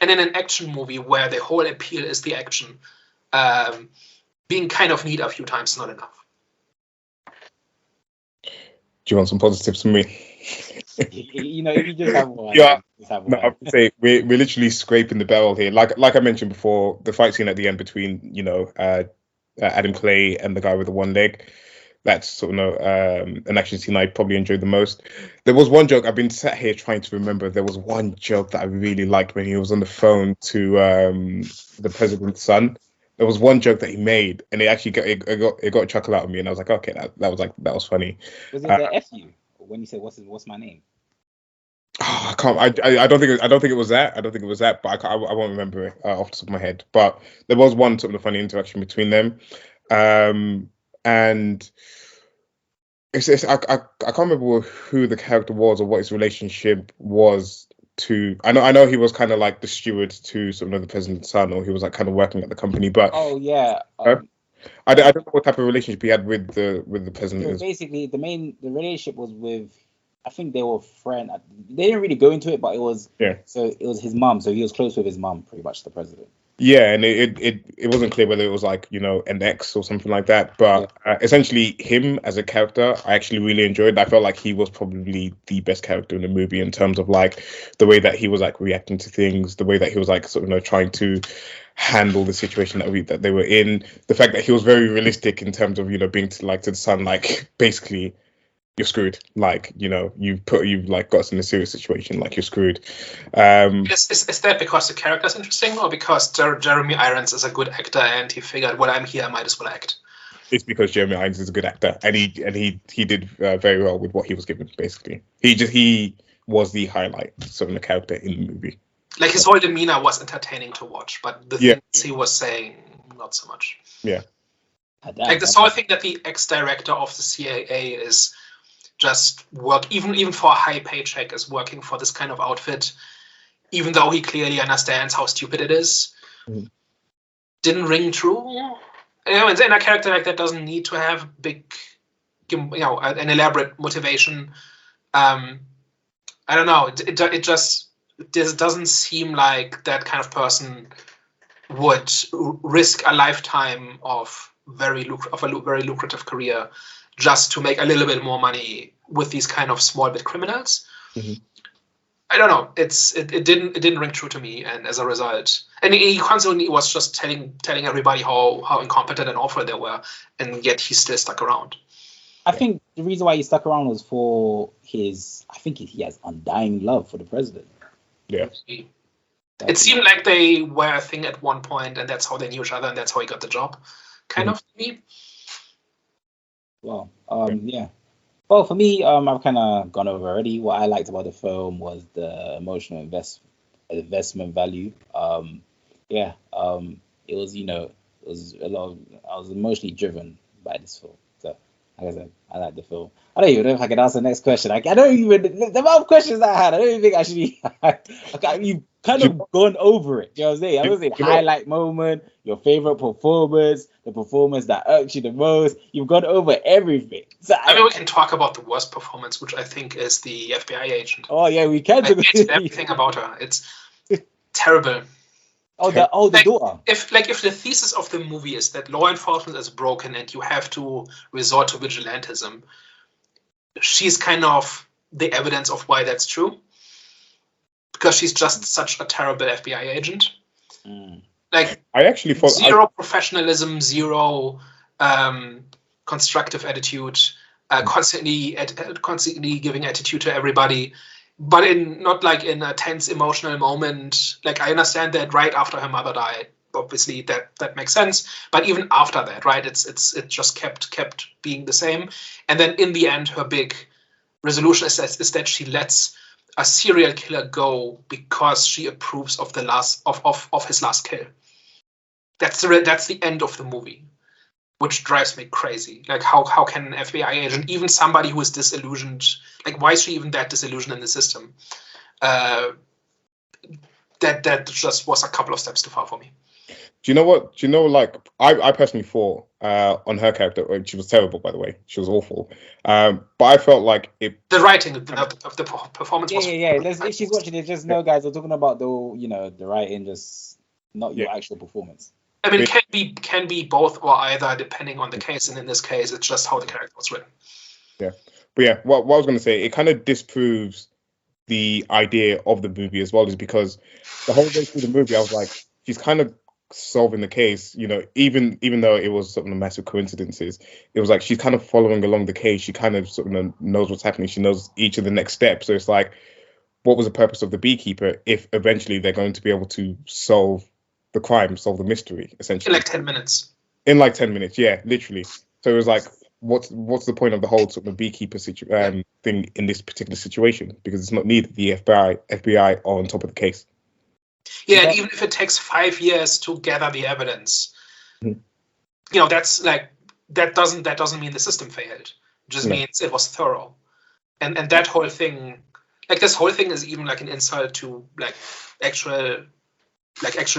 And in an action movie where the whole appeal is the action, being kind of neat a few times is not enough. Do you want some positives from me? If you just have one. Yeah, Just have No, I one. would say we're literally scraping the barrel here. Like I mentioned before, the fight scene at the end between Adam Clay and the guy with the one leg. That's sort of an action scene I probably enjoyed the most. There was one joke I've been sat here trying to remember. There was one joke that I really liked when he was on the phone to the president's son. There was one joke that he made, and it actually got a chuckle out of me, and I was like, okay, that was funny. Was it the FU when you said what's my name? Oh, I can't. I don't think it was that. I don't think it was that. But I won't remember it off the top of my head. But there was one sort of funny interaction between them, and I can't remember who the character was or what his relationship was to. I know he was kind of like the steward to sort of the president's son, or he was like kind of working at the company. But Oh yeah. I don't know what type of relationship he had with the president. So basically, the relationship was with. I think they were friends. They didn't really go into it, but it was. Yeah. So it was his mum. So he was close with his mum, pretty much, the president. Yeah, and it wasn't clear whether it was like, an ex or something like that. But essentially, him as a character, I actually really enjoyed. I felt like he was probably the best character in the movie in terms of like the way that he was like reacting to things, the way that he was like sort of trying to handle the situation that they were in, the fact that he was very realistic in terms of being to the son, like basically you're screwed. Like, you've like got us in a serious situation. Like, you're screwed. Is that because the character is interesting, or because Jeremy Irons is a good actor and he figured, well, I'm here, I might as well act? It's because Jeremy Irons is a good actor, and he did very well with what he was given. Basically, he was the highlight, sort of the character in the movie. Like, his whole demeanor was entertaining to watch, but the things he was saying, not so much. Yeah. Like this whole thing that the ex-director of the CIA is just even for a high paycheck is working for this kind of outfit, even though he clearly understands how stupid it is. Didn't ring true. And a character like that doesn't need to have big, an elaborate motivation. I don't know. It just doesn't seem like that kind of person would risk a lifetime of a very lucrative career just to make a little bit more money with these kind of small bit criminals. Mm-hmm. I don't know. It didn't ring true to me, and as a result, and he constantly was just telling everybody how incompetent and awful they were, and yet he still stuck around. I think the reason why he stuck around was for his. I think he has undying love for the president. Yeah. It seemed like they were a thing at one point, and that's how they knew each other, and that's how he got the job. Kind of to me. Well, yeah. Well, for me, I've kind of gone over already. What I liked about the film was the emotional investment value. It was, it was a lot of. I was emotionally driven by this film. So, like I said, I like the film. I don't even know if I can answer the next question. I don't even the amount of questions I had. I don't even think I should be. You've kind of gone over it. You know what I'm saying? I was saying highlight moment, your favorite performance, the performance that irks you the most. You've gone over everything. So I mean, we can talk about the worst performance, which I think is the FBI agent. Oh yeah, we can. I hated everything about her. It's terrible. The daughter. If the thesis of the movie is that law enforcement is broken and you have to resort to vigilantism, she's kind of the evidence of why that's true. Because she's just such a terrible FBI agent. Like, I actually thought zero professionalism, zero constructive attitude, constantly giving attitude to everybody, but not like in a tense emotional moment. Like, I understand that right after her mother died, obviously that makes sense. But even after that, right, it just kept being the same. And then in the end, her big resolution is that she lets a serial killer go because she approves of of his last kill. That's the end of the movie, which drives me crazy. Like, how can an FBI agent, even somebody who is disillusioned, like, why is she even that disillusioned in the system? That just was a couple of steps too far for me. Do you know what? Like, I personally thought on her character, she was terrible, by the way. She was awful. But I felt like the writing of the performance was... Yeah. If she's watching it, just know, guys, we're talking about the writing, just not your actual performance. I mean, it can be both or either, depending on the case. And in this case, it's just how the character was written. Yeah. But yeah, what I was going to say, it kind of disproves the idea of the movie as well, is because the whole way through the movie, I was like, she's kind of solving the case, even though it was sort of massive coincidences, it was like she's kind of following along the case. She kind of sort of knows what's happening. She knows each of the next steps. So it's like, what was the purpose of the Beekeeper if eventually they're going to be able to solve the crime, solve the mystery, essentially? In like 10 minutes. In like 10 minutes, yeah, literally. So it was like, what's the point of the whole sort of Beekeeper thing in this particular situation? Because it's not needed. The FBI are on top of the case. Yeah, and even if it takes 5 years to gather the evidence, that's like that doesn't mean the system failed. It just means it was thorough. And that whole thing, like this whole thing is even like an insult to like actual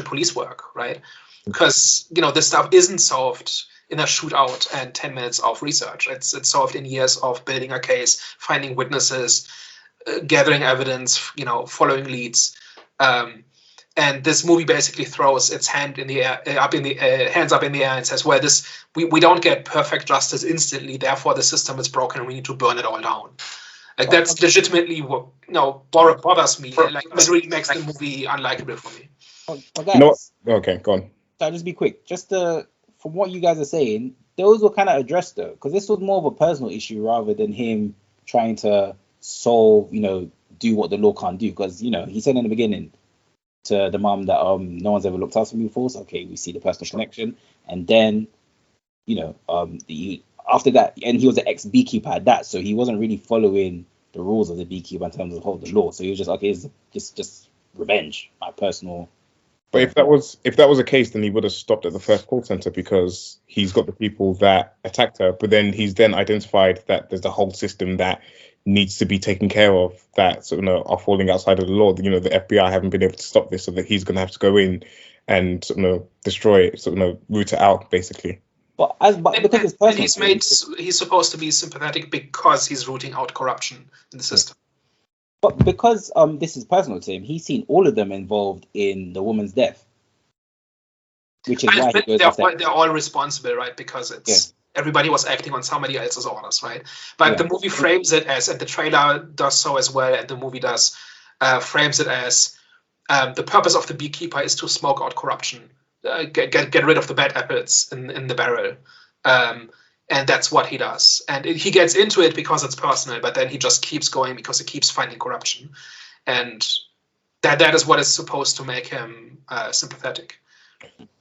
police work, right? Because this stuff isn't solved in a shootout and 10 minutes of research. It's solved in years of building a case, finding witnesses, gathering evidence, following leads. And this movie basically throws its hands up in the air, and says, "Well, we don't get perfect justice instantly. Therefore, the system is broken, and we need to burn it all down." Like that's legitimately what bothers me. Like it really makes the movie unlikable for me. Okay, go on. So I'll just be quick. Just from what you guys are saying, those were kind of addressed though, because this was more of a personal issue rather than him trying to solve, do what the law can't do. Because he said in the beginning to the mom that no one's ever looked after me before. So okay, we see the personal connection, and then after that, and he was an ex-beekeeper at that, so he wasn't really following the rules of the beekeeper in terms of the law. So he was just okay, it's just revenge, my personal. But if that was a case, then he would have stopped at the first call center because he's got the people that attacked her. But then he's then identified that there's a whole system that needs to be taken care of that are falling outside of the law. The FBI haven't been able to stop this, so that he's going to have to go in and destroy it, root it out, basically. But because it's personal, he's supposed to be sympathetic because he's rooting out corruption in the system. But because this is personal to him, he's seen all of them involved in the woman's death, which is why he goes they're all responsible, right? Because everybody was acting on somebody else's orders, right? But the movie frames it as, and the trailer does so as well, and the movie does frames it as the purpose of the beekeeper is to smoke out corruption, get rid of the bad apples in the barrel. And that's what he does. And he gets into it because it's personal, but then he just keeps going because he keeps finding corruption. And that is what is supposed to make him sympathetic.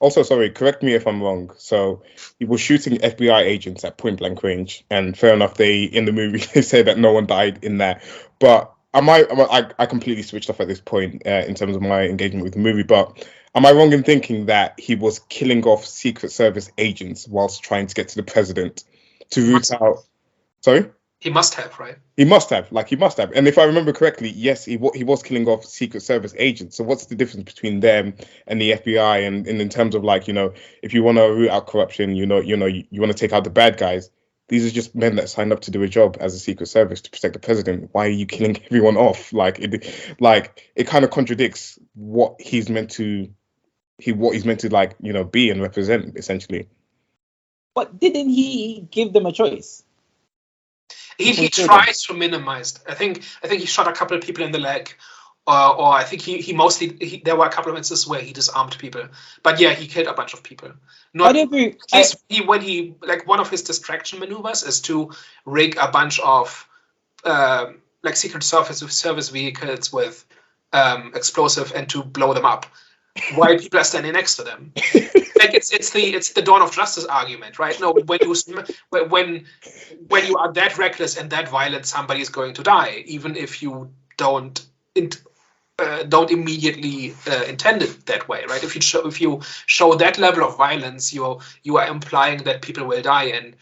Also, sorry, correct me if I'm wrong. So he was shooting FBI agents at point blank range, and fair enough, in the movie they say that no one died in there. But I completely switched off at this point in terms of my engagement with the movie. But am I wrong in thinking that he was killing off Secret Service agents whilst trying to get to the president to root out? Sorry? He must have, right? He must have. And if I remember correctly, yes, he was killing off Secret Service agents. So what's the difference between them and the FBI? And in terms of if you want to root out corruption, you want to take out the bad guys. These are just men that signed up to do a job as a Secret Service to protect the president. Why are you killing everyone off? It kind of contradicts what he's meant to be and represent, essentially. But didn't he give them a choice? He tries to minimize. I think he shot a couple of people in the leg, or I think he there were a couple of instances where he disarmed people. But yeah, he killed a bunch of people. I agree. One of his distraction maneuvers is to rig a bunch of Secret Service vehicles with explosive and to blow them up while people are standing next to them. It's the dawn of justice argument, right? No, when you are that reckless and that violent, somebody is going to die, even if you don't immediately intend it that way, right? If you show that level of violence, you are implying that people will die, and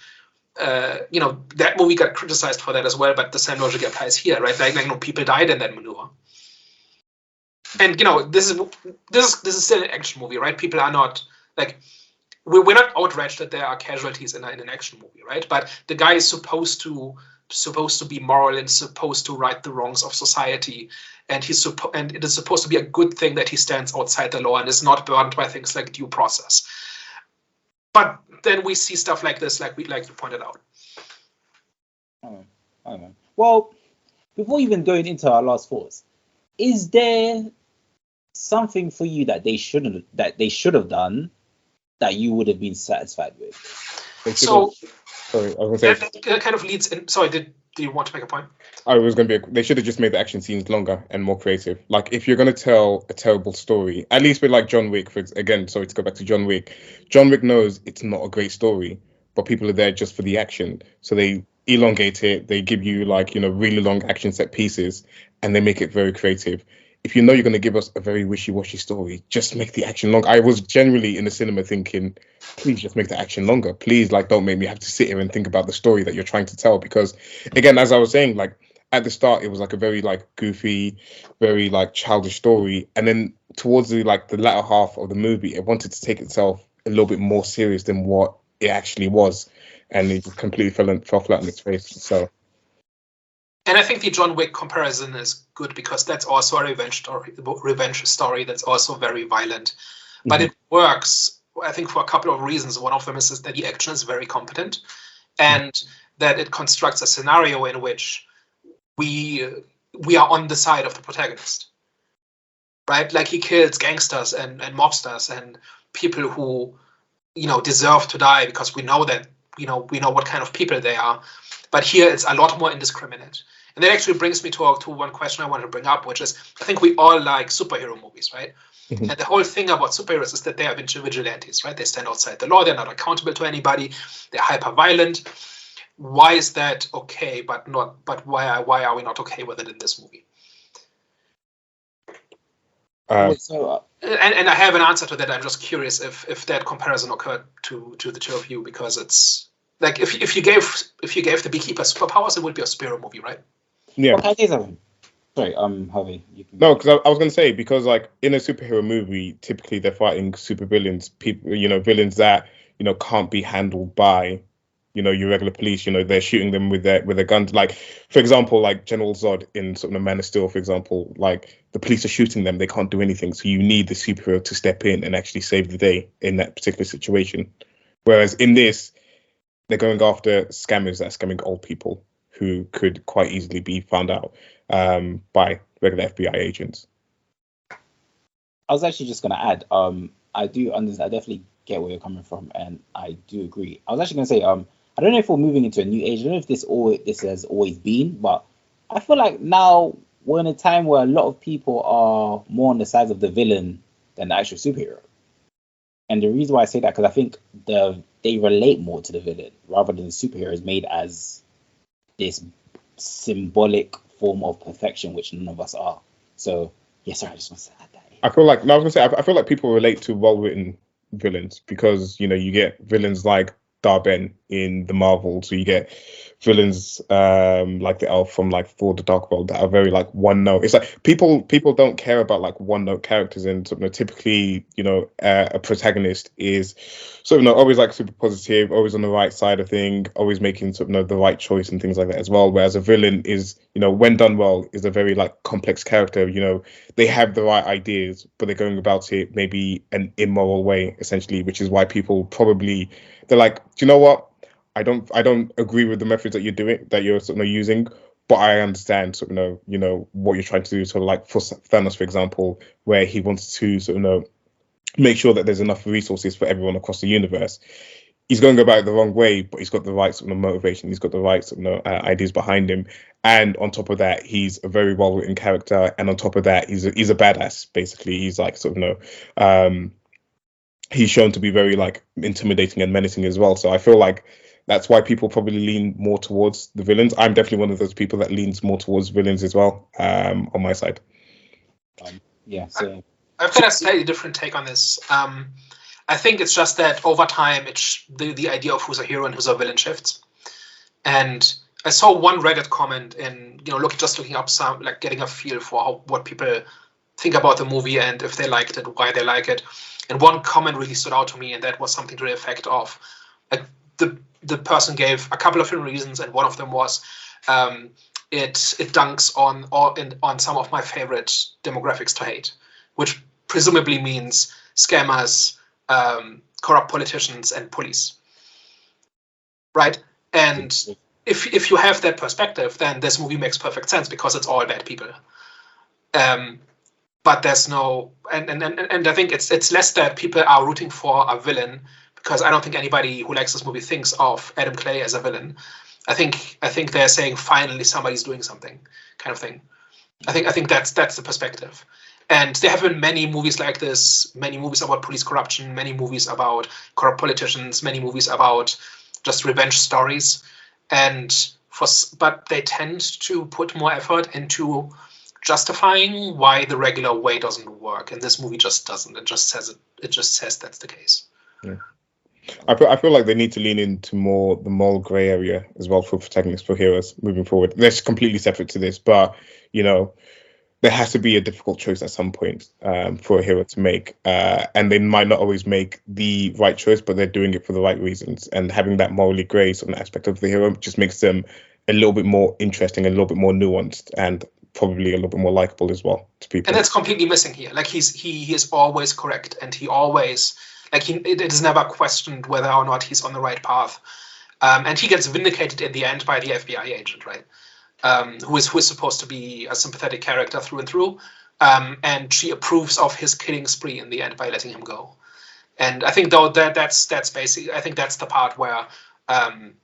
that movie got criticized for that as well. But the same logic applies here, right? People died in that maneuver. And this is still an action movie, right? People are not we're not outraged that there are casualties in an action movie, right? But the guy is supposed to be moral and supposed to right the wrongs of society, and and it is supposed to be a good thing that he stands outside the law and is not burdened by things like due process. But then we see stuff like this, like you pointed out. I don't know. Well, before even going into our last thoughts, is there something for you that they should have done that you would have been satisfied with? So sorry, I was gonna say that kind of leads in. Sorry, do you want to make a point? I was gonna be. They should have just made the action scenes longer and more creative. Like if you're gonna tell a terrible story, at least with like John Wick, again, sorry to go back to John Wick. John Wick knows it's not a great story, but people are there just for the action, so they elongate it. They give you like really long action set pieces, and they make it very creative. If you know you're going to give us a very wishy-washy story, just make the action long. I was generally in the cinema thinking, please just make the action longer. Please, like, don't make me have to sit here and think about the story that you're trying to tell. Because, again, as I was saying, like, at the start, it was like a very, like, goofy, very, like, childish story. And then towards the latter half of the movie, it wanted to take itself a little bit more serious than what it actually was. And it just completely fell flat on its face. So... And I think the John Wick comparison is good because that's also a revenge story that's also very violent. But it works, I think, for a couple of reasons. One of them is that the action is very competent and that it constructs a scenario in which we are on the side of the protagonist. Right? Like he kills gangsters and mobsters and people who, deserve to die because we know that, we know what kind of people they are. But here it's a lot more indiscriminate. And that actually brings me to one question I want to bring up, which is, I think we all like superhero movies, right? Mm-hmm. And the whole thing about superheroes is that they are vigilantes, right? They stand outside the law. They're not accountable to anybody. They're hyper violent. Why is that okay, but why are we not okay with it in this movie? And I have an answer to that. I'm just curious if that comparison occurred to the two of you, because it's like if you gave the Beekeeper superpowers, it would be a superhero movie, right? Yeah. Well, can I say something? Sorry, Harvey. No, because I was going to say, because like in a superhero movie, typically they're fighting super villains, people, villains that can't be handled by your regular police. They're shooting them with their guns. Like, for example, like General Zod in sort of Man of Steel, for example, like the police are shooting them, they can't do anything. So you need the superhero to step in and actually save the day in that particular situation. Whereas in this, they're going after scammers that are scamming old people who could quite easily be found out by regular FBI agents. I was actually just going to add, I do understand, I definitely get where you're coming from, and I do agree. I was actually going to say, I don't know if we're moving into a new age. I don't know if this has always been, but I feel like now we're in a time where a lot of people are more on the side of the villain than the actual superhero. And the reason why I say that, because I think they relate more to the villain rather than the superhero is made as this symbolic form of perfection, which none of us are. So, yeah, sorry, I just want to add that. I feel like people relate to well-written villains because, you get villains like Darben in the Marvel, so you get villains like the elf from like Thor: The Dark World that are very like one note. It's like people don't care about like one note characters, and typically a protagonist is always like super positive, always on the right side of thing, always making the right choice and things like that as well. Whereas a villain is when done well is a very like complex character. They have the right ideas, but they're going about it maybe an immoral way, essentially, which is why people probably they're like, do you know what? I don't agree with the methods that you're using, but I understand what you're trying to do. So like for Thanos, for example, where he wants to make sure that there's enough resources for everyone across the universe. He's going about it the wrong way, but he's got the right motivation. He's got the right ideas behind him, and on top of that, he's a very well written character. And on top of that, he's a badass. Basically, he's like he's shown to be very like intimidating and menacing as well. So I feel like that's why people probably lean more towards the villains. I'm definitely one of those people that leans more towards villains as well, on my side. Yeah, so I've got a slightly different take on this. I think it's just that over time, the idea of who's a hero and who's a villain shifts. And I saw one Reddit comment in, looking up some, like getting a feel for what people think about the movie and if they liked it, why they like it. And one comment really stood out to me, and that was something to the effect of, like, the person gave a couple of different reasons, and one of them was it dunks on some of my favorite demographics to hate, which presumably means scammers, corrupt politicians, and police, right? And if you have that perspective, then this movie makes perfect sense because it's all bad people. But there's no, and I think it's less that people are rooting for a villain, because I don't think anybody who likes this movie thinks of Adam Clay as a villain. I think they're saying finally somebody's doing something, kind of thing. I think that's the perspective. And there have been many movies like this, many movies about police corruption, many movies about corrupt politicians, many movies about just revenge stories, but they tend to put more effort into justifying why the regular way doesn't work, and this movie just doesn't. It just says that's the case. Yeah. I feel like they need to lean into more the moral grey area as well for protagonists, for heroes moving forward. That's completely separate to this, but there has to be a difficult choice at some point for a hero to make, and they might not always make the right choice, but they're doing it for the right reasons. And having that morally grey sort of aspect of the hero just makes them a little bit more interesting, a little bit more nuanced, and probably a little bit more likable as well to people. And that's completely missing here. Like he is always correct, and he always it is never questioned whether or not he's on the right path. And he gets vindicated in the end by the FBI agent, right? Who is supposed to be a sympathetic character through and through, and she approves of his killing spree in the end by letting him go. And I think that's basically, I think that's the part where kind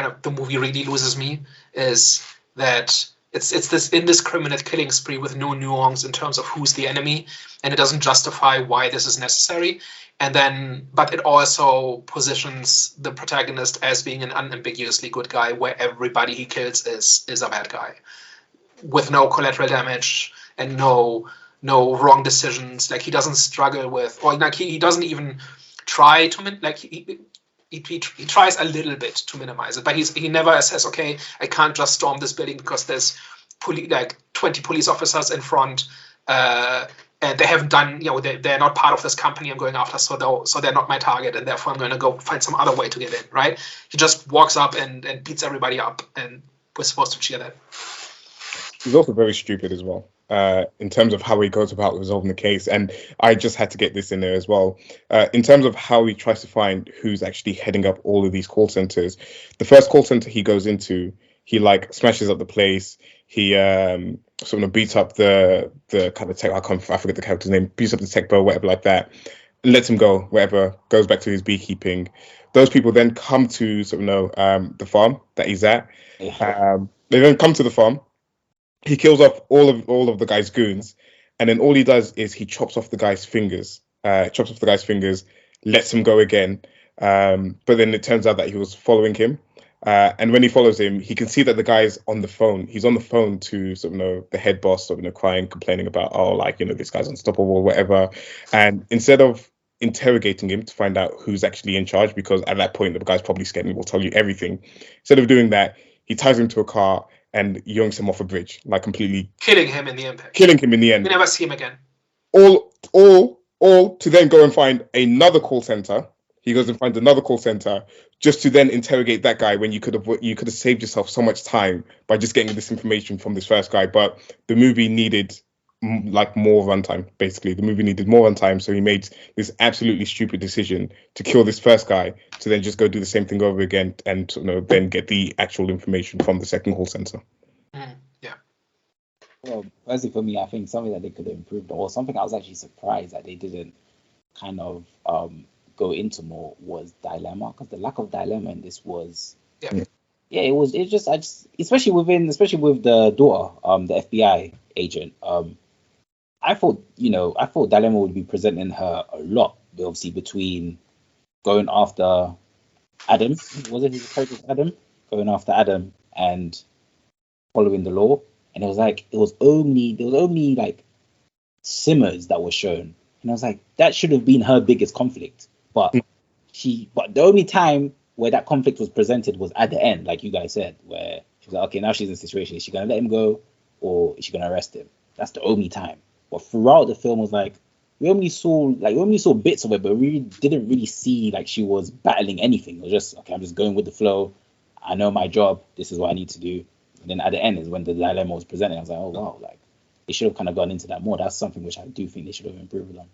of the movie really loses me, is that it's this indiscriminate killing spree with no nuance in terms of who's the enemy, and it doesn't justify why this is necessary. But it also positions the protagonist as being an unambiguously good guy, where everybody he kills is a bad guy, with no collateral damage and no wrong decisions. Like he doesn't struggle with, or like he doesn't even try to he tries a little bit to minimize it, but he never says, okay, I can't just storm this building because there's 20 police officers in front. And they haven't done, they're not part of this company I'm going after, so they're not my target, and therefore I'm going to go find some other way to get in, right? He just walks up and beats everybody up, and we're supposed to cheer that. He's also very stupid as well, in terms of how he goes about resolving the case, and I just had to get this in there as well. In terms of how he tries to find who's actually heading up all of these call centers. The first call center he goes into, he smashes up the place. He sort of beats up the kind of tech. I forget the character's name. Beats up the tech bro, whatever like that. Lets him go, whatever. Goes back to his beekeeping. Those people then come to the farm that he's at. They then come to the farm. He kills off all of the guy's goons, and then all he does is he chops off the guy's fingers. Lets him go again. But then it turns out that he was following him. And when he follows him, he can see that the guy's on the phone. He's on the phone to the head boss, crying, complaining about, this guy's unstoppable, whatever. And instead of interrogating him to find out who's actually in charge, because at that point the guy's probably scared and will tell you everything. Instead of doing that, he ties him to a car and yoinks him off a bridge, completely killing him in the impact. Killing him in the end. We never see him again. All to then go and find another call center. He goes and finds another call center just to then interrogate that guy, when you could have saved yourself so much time by just getting this information from this first guy. But the movie needed more runtime. Basically, the movie needed more runtime, so he made this absolutely stupid decision to kill this first guy to then just go do the same thing over again and then get the actual information from the second call center. Yeah. Well, personally for me, I think something that they could have improved, or something I was actually surprised that they didn't kind of go into more, was dilemma, because the lack of dilemma in this was especially with the daughter, the FBI agent. I thought dilemma would be presenting her a lot, obviously, between going after Adam, was it his character Adam, going after Adam and following the law, and it was only simmers that were shown, and I was like, that should have been her biggest conflict. But the only time where that conflict was presented was at the end, like you guys said, where she was like, okay, now she's in a situation. Is she going to let him go, or is she going to arrest him? That's the only time. But throughout the film was we only saw bits of it, but we didn't really see she was battling anything. It was just, okay, I'm just going with the flow. I know my job. This is what I need to do. And then at the end is when the dilemma was presented. I was like, oh wow, they should have kind of gone into that more. That's something which I do think they should have improved on.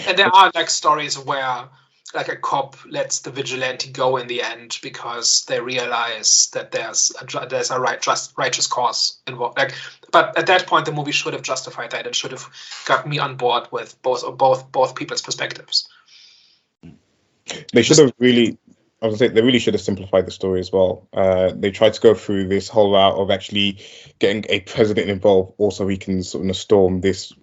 And there are stories where like a cop lets the vigilante go in the end because they realize that there's a righteous cause involved. Like, but at that point, the movie should have justified that. It should have got me on board with both people's perspectives. They should have really, I was gonna say, they really should have simplified the story as well. They tried to go through this whole route of actually getting a president involved, also he can sort of storm this,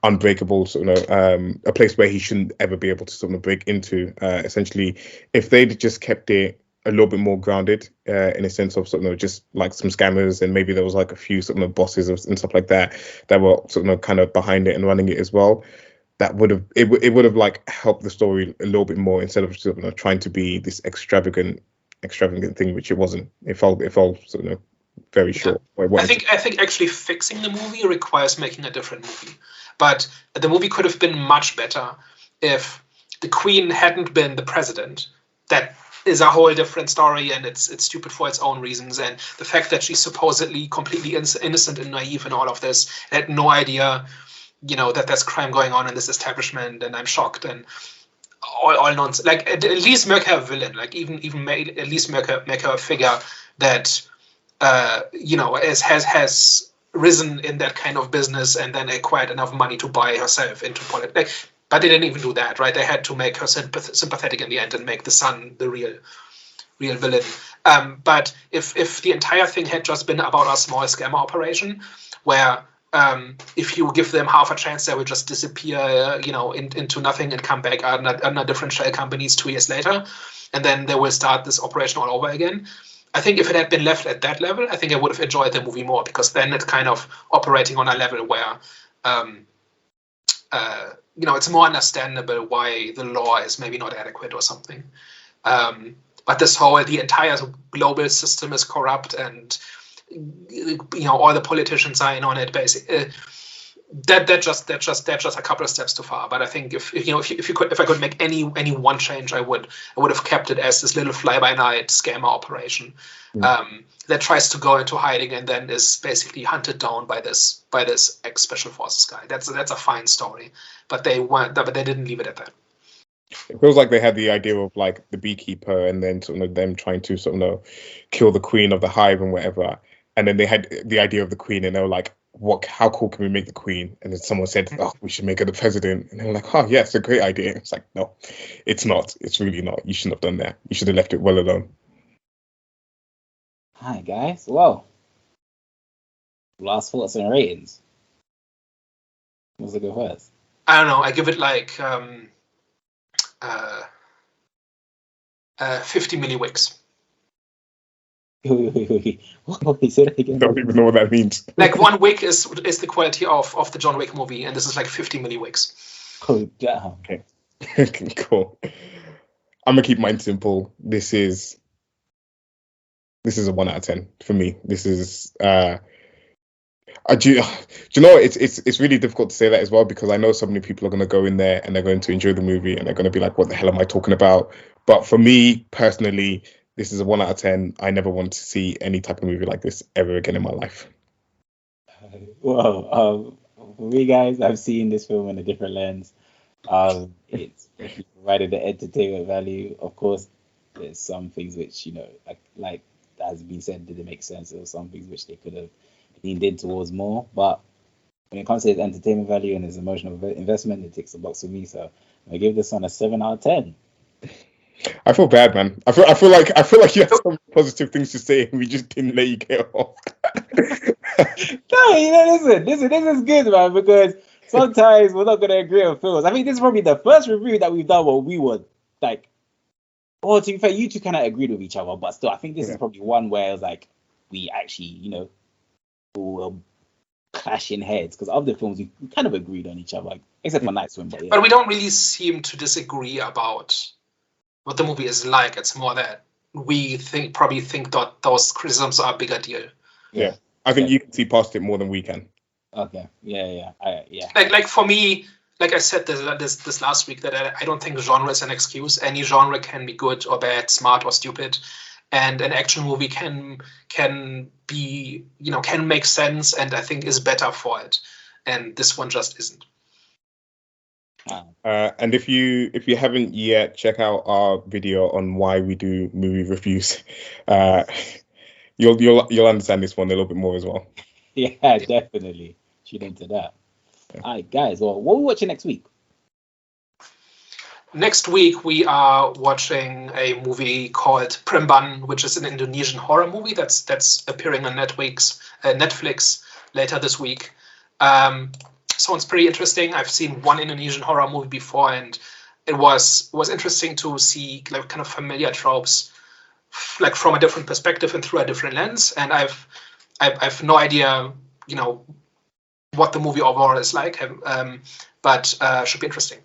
unbreakable a place where he shouldn't ever be able to sort of break into. Essentially, if they'd just kept it a little bit more grounded, in a sense of just like some scammers, and maybe there was like a few bosses and stuff like that were kind of behind it and running it as well. That would have like helped the story a little bit more, instead of trying to be this extravagant thing, which it wasn't. It felt very short. I think actually fixing the movie requires making a different movie. But the movie could have been much better if the Queen hadn't been the president. That is a whole different story, and it's stupid for its own reasons. And the fact that she's supposedly completely innocent and naive in all of this, had no idea, that there's crime going on in this establishment, and I'm shocked, and all nonsense. Like, at least make her a villain. Like, even at least make her a figure that has risen in that kind of business and then acquired enough money to buy herself into politics. But they didn't even do that, right? They had to make her sympathetic in the end and make the son the real villain. But if the entire thing had just been about a small scammer operation, where if you give them half a chance, they will just disappear, into nothing and come back under different shell companies 2 years later, and then they will start this operation all over again. I think if it had been left at that level, I think I would have enjoyed the movie more, because then it's kind of operating on a level where, it's more understandable why the law is maybe not adequate or something. But the entire global system is corrupt, and all the politicians are in on it. Basically, that's just a couple of steps too far. But I think if I could make any one change, I would have kept it as this little fly by night scammer operation that tries to go into hiding and then is basically hunted down by this ex special forces guy. That's a fine story, but they didn't leave it at that. It feels like they had the idea of like the Beekeeper, and then them trying to kill the queen of the hive and whatever. And then they had the idea of the queen, and they were like, how cool can we make the queen? And then someone said, we should make her the president. And they were like, oh, yeah, it's a great idea. It's like, no, it's not. It's really not. You shouldn't have done that. You should have left it well alone. Hi, guys. Well, last thoughts and ratings. What's the go first? I don't know. I give it like 50 milliwicks. Wait, say that again. Don't even know what that means. Like 1 wick is the quality of the John Wick movie, and this is like 50 milliwicks. Oh, damn. Okay. Cool. I'm gonna keep mine simple. This is a 1 out of 10 for me. This is do you know it's really difficult to say that as well, because I know so many people are going to go in there and they're going to enjoy the movie and they're going to be like, what the hell am I talking about? But for me personally, this is a 1 out of 10. I never want to see any type of movie like this ever again in my life. Well, for me, guys, I've seen this film in a different lens. It's provided the entertainment value. Of course, there's some things which, like has been said, didn't make sense. There were some things which they could have leaned in towards more. But when it comes to its entertainment value and its emotional investment, it ticks the box for me. So I give this one a 7 out of 10. I feel bad, man. I feel like you had some positive things to say and we just didn't let you get off. No, listen, this is good, man, because sometimes we're not gonna agree on films. I think this is probably the first review that we've done where we were like, to be fair, you two kind of agreed with each other, but still, I think this is probably one where it's like we actually, were clashing heads, because other films we kind of agreed on each other, except for Night Swim. But we don't really seem to disagree about what the movie is like. It's more that we probably think that those criticisms are a bigger deal. Yeah, I think you can see past it more than we can. Okay. Yeah. Like for me, like I said this last week, that I don't think genre is an excuse. Any genre can be good or bad, smart or stupid, and an action movie can be can make sense, and I think is better for it. And this one just isn't. And if you haven't yet, check out our video on why we do movie reviews. You'll understand this one a little bit more as well. Yeah, definitely. Tune into that. All right, guys. Well, what are we watching next week? Next week, we are watching a movie called Premban, which is an Indonesian horror movie that's appearing on Netflix later this week. Sounds pretty interesting. I've seen one Indonesian horror movie before, and it was interesting to see like kind of familiar tropes, like from a different perspective and through a different lens. And I've no idea, what the movie overall is like, but should be interesting.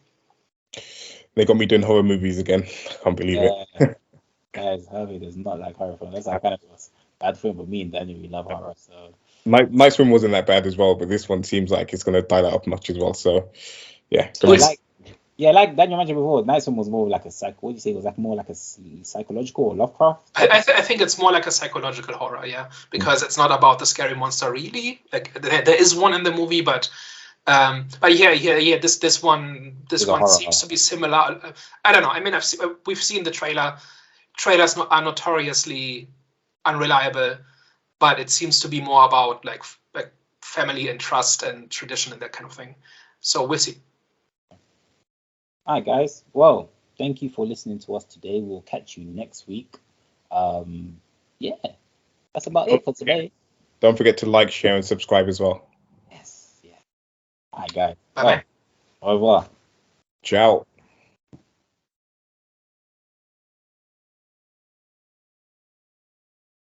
They got me doing horror movies again. I can't believe it. Guys, Harvey does not like horror films. That's like kind of a bad film, but me and Daniel, we love horror. So Night Swim wasn't that bad as well, but this one seems like it's going to die that up much as well. So, yeah. Like Daniel mentioned before, Night Swim was more like a what do you say? It was like more like a psychological or Lovecraft? I think it's more like a psychological horror, yeah, because it's not about the scary monster really. Like there is one in the movie, but yeah. This one seems to be similar. I don't know. I mean, we've seen the trailer. Trailers are notoriously unreliable, but it seems to be more about like family and trust and tradition and that kind of thing. So we'll see. All right, guys. Well, thank you for listening to us today. We'll catch you next week. Yeah, that's about it for today. Don't forget to like, share, and subscribe as well. Yes. Yeah. All right, guys. Bye-bye. Au revoir. Ciao.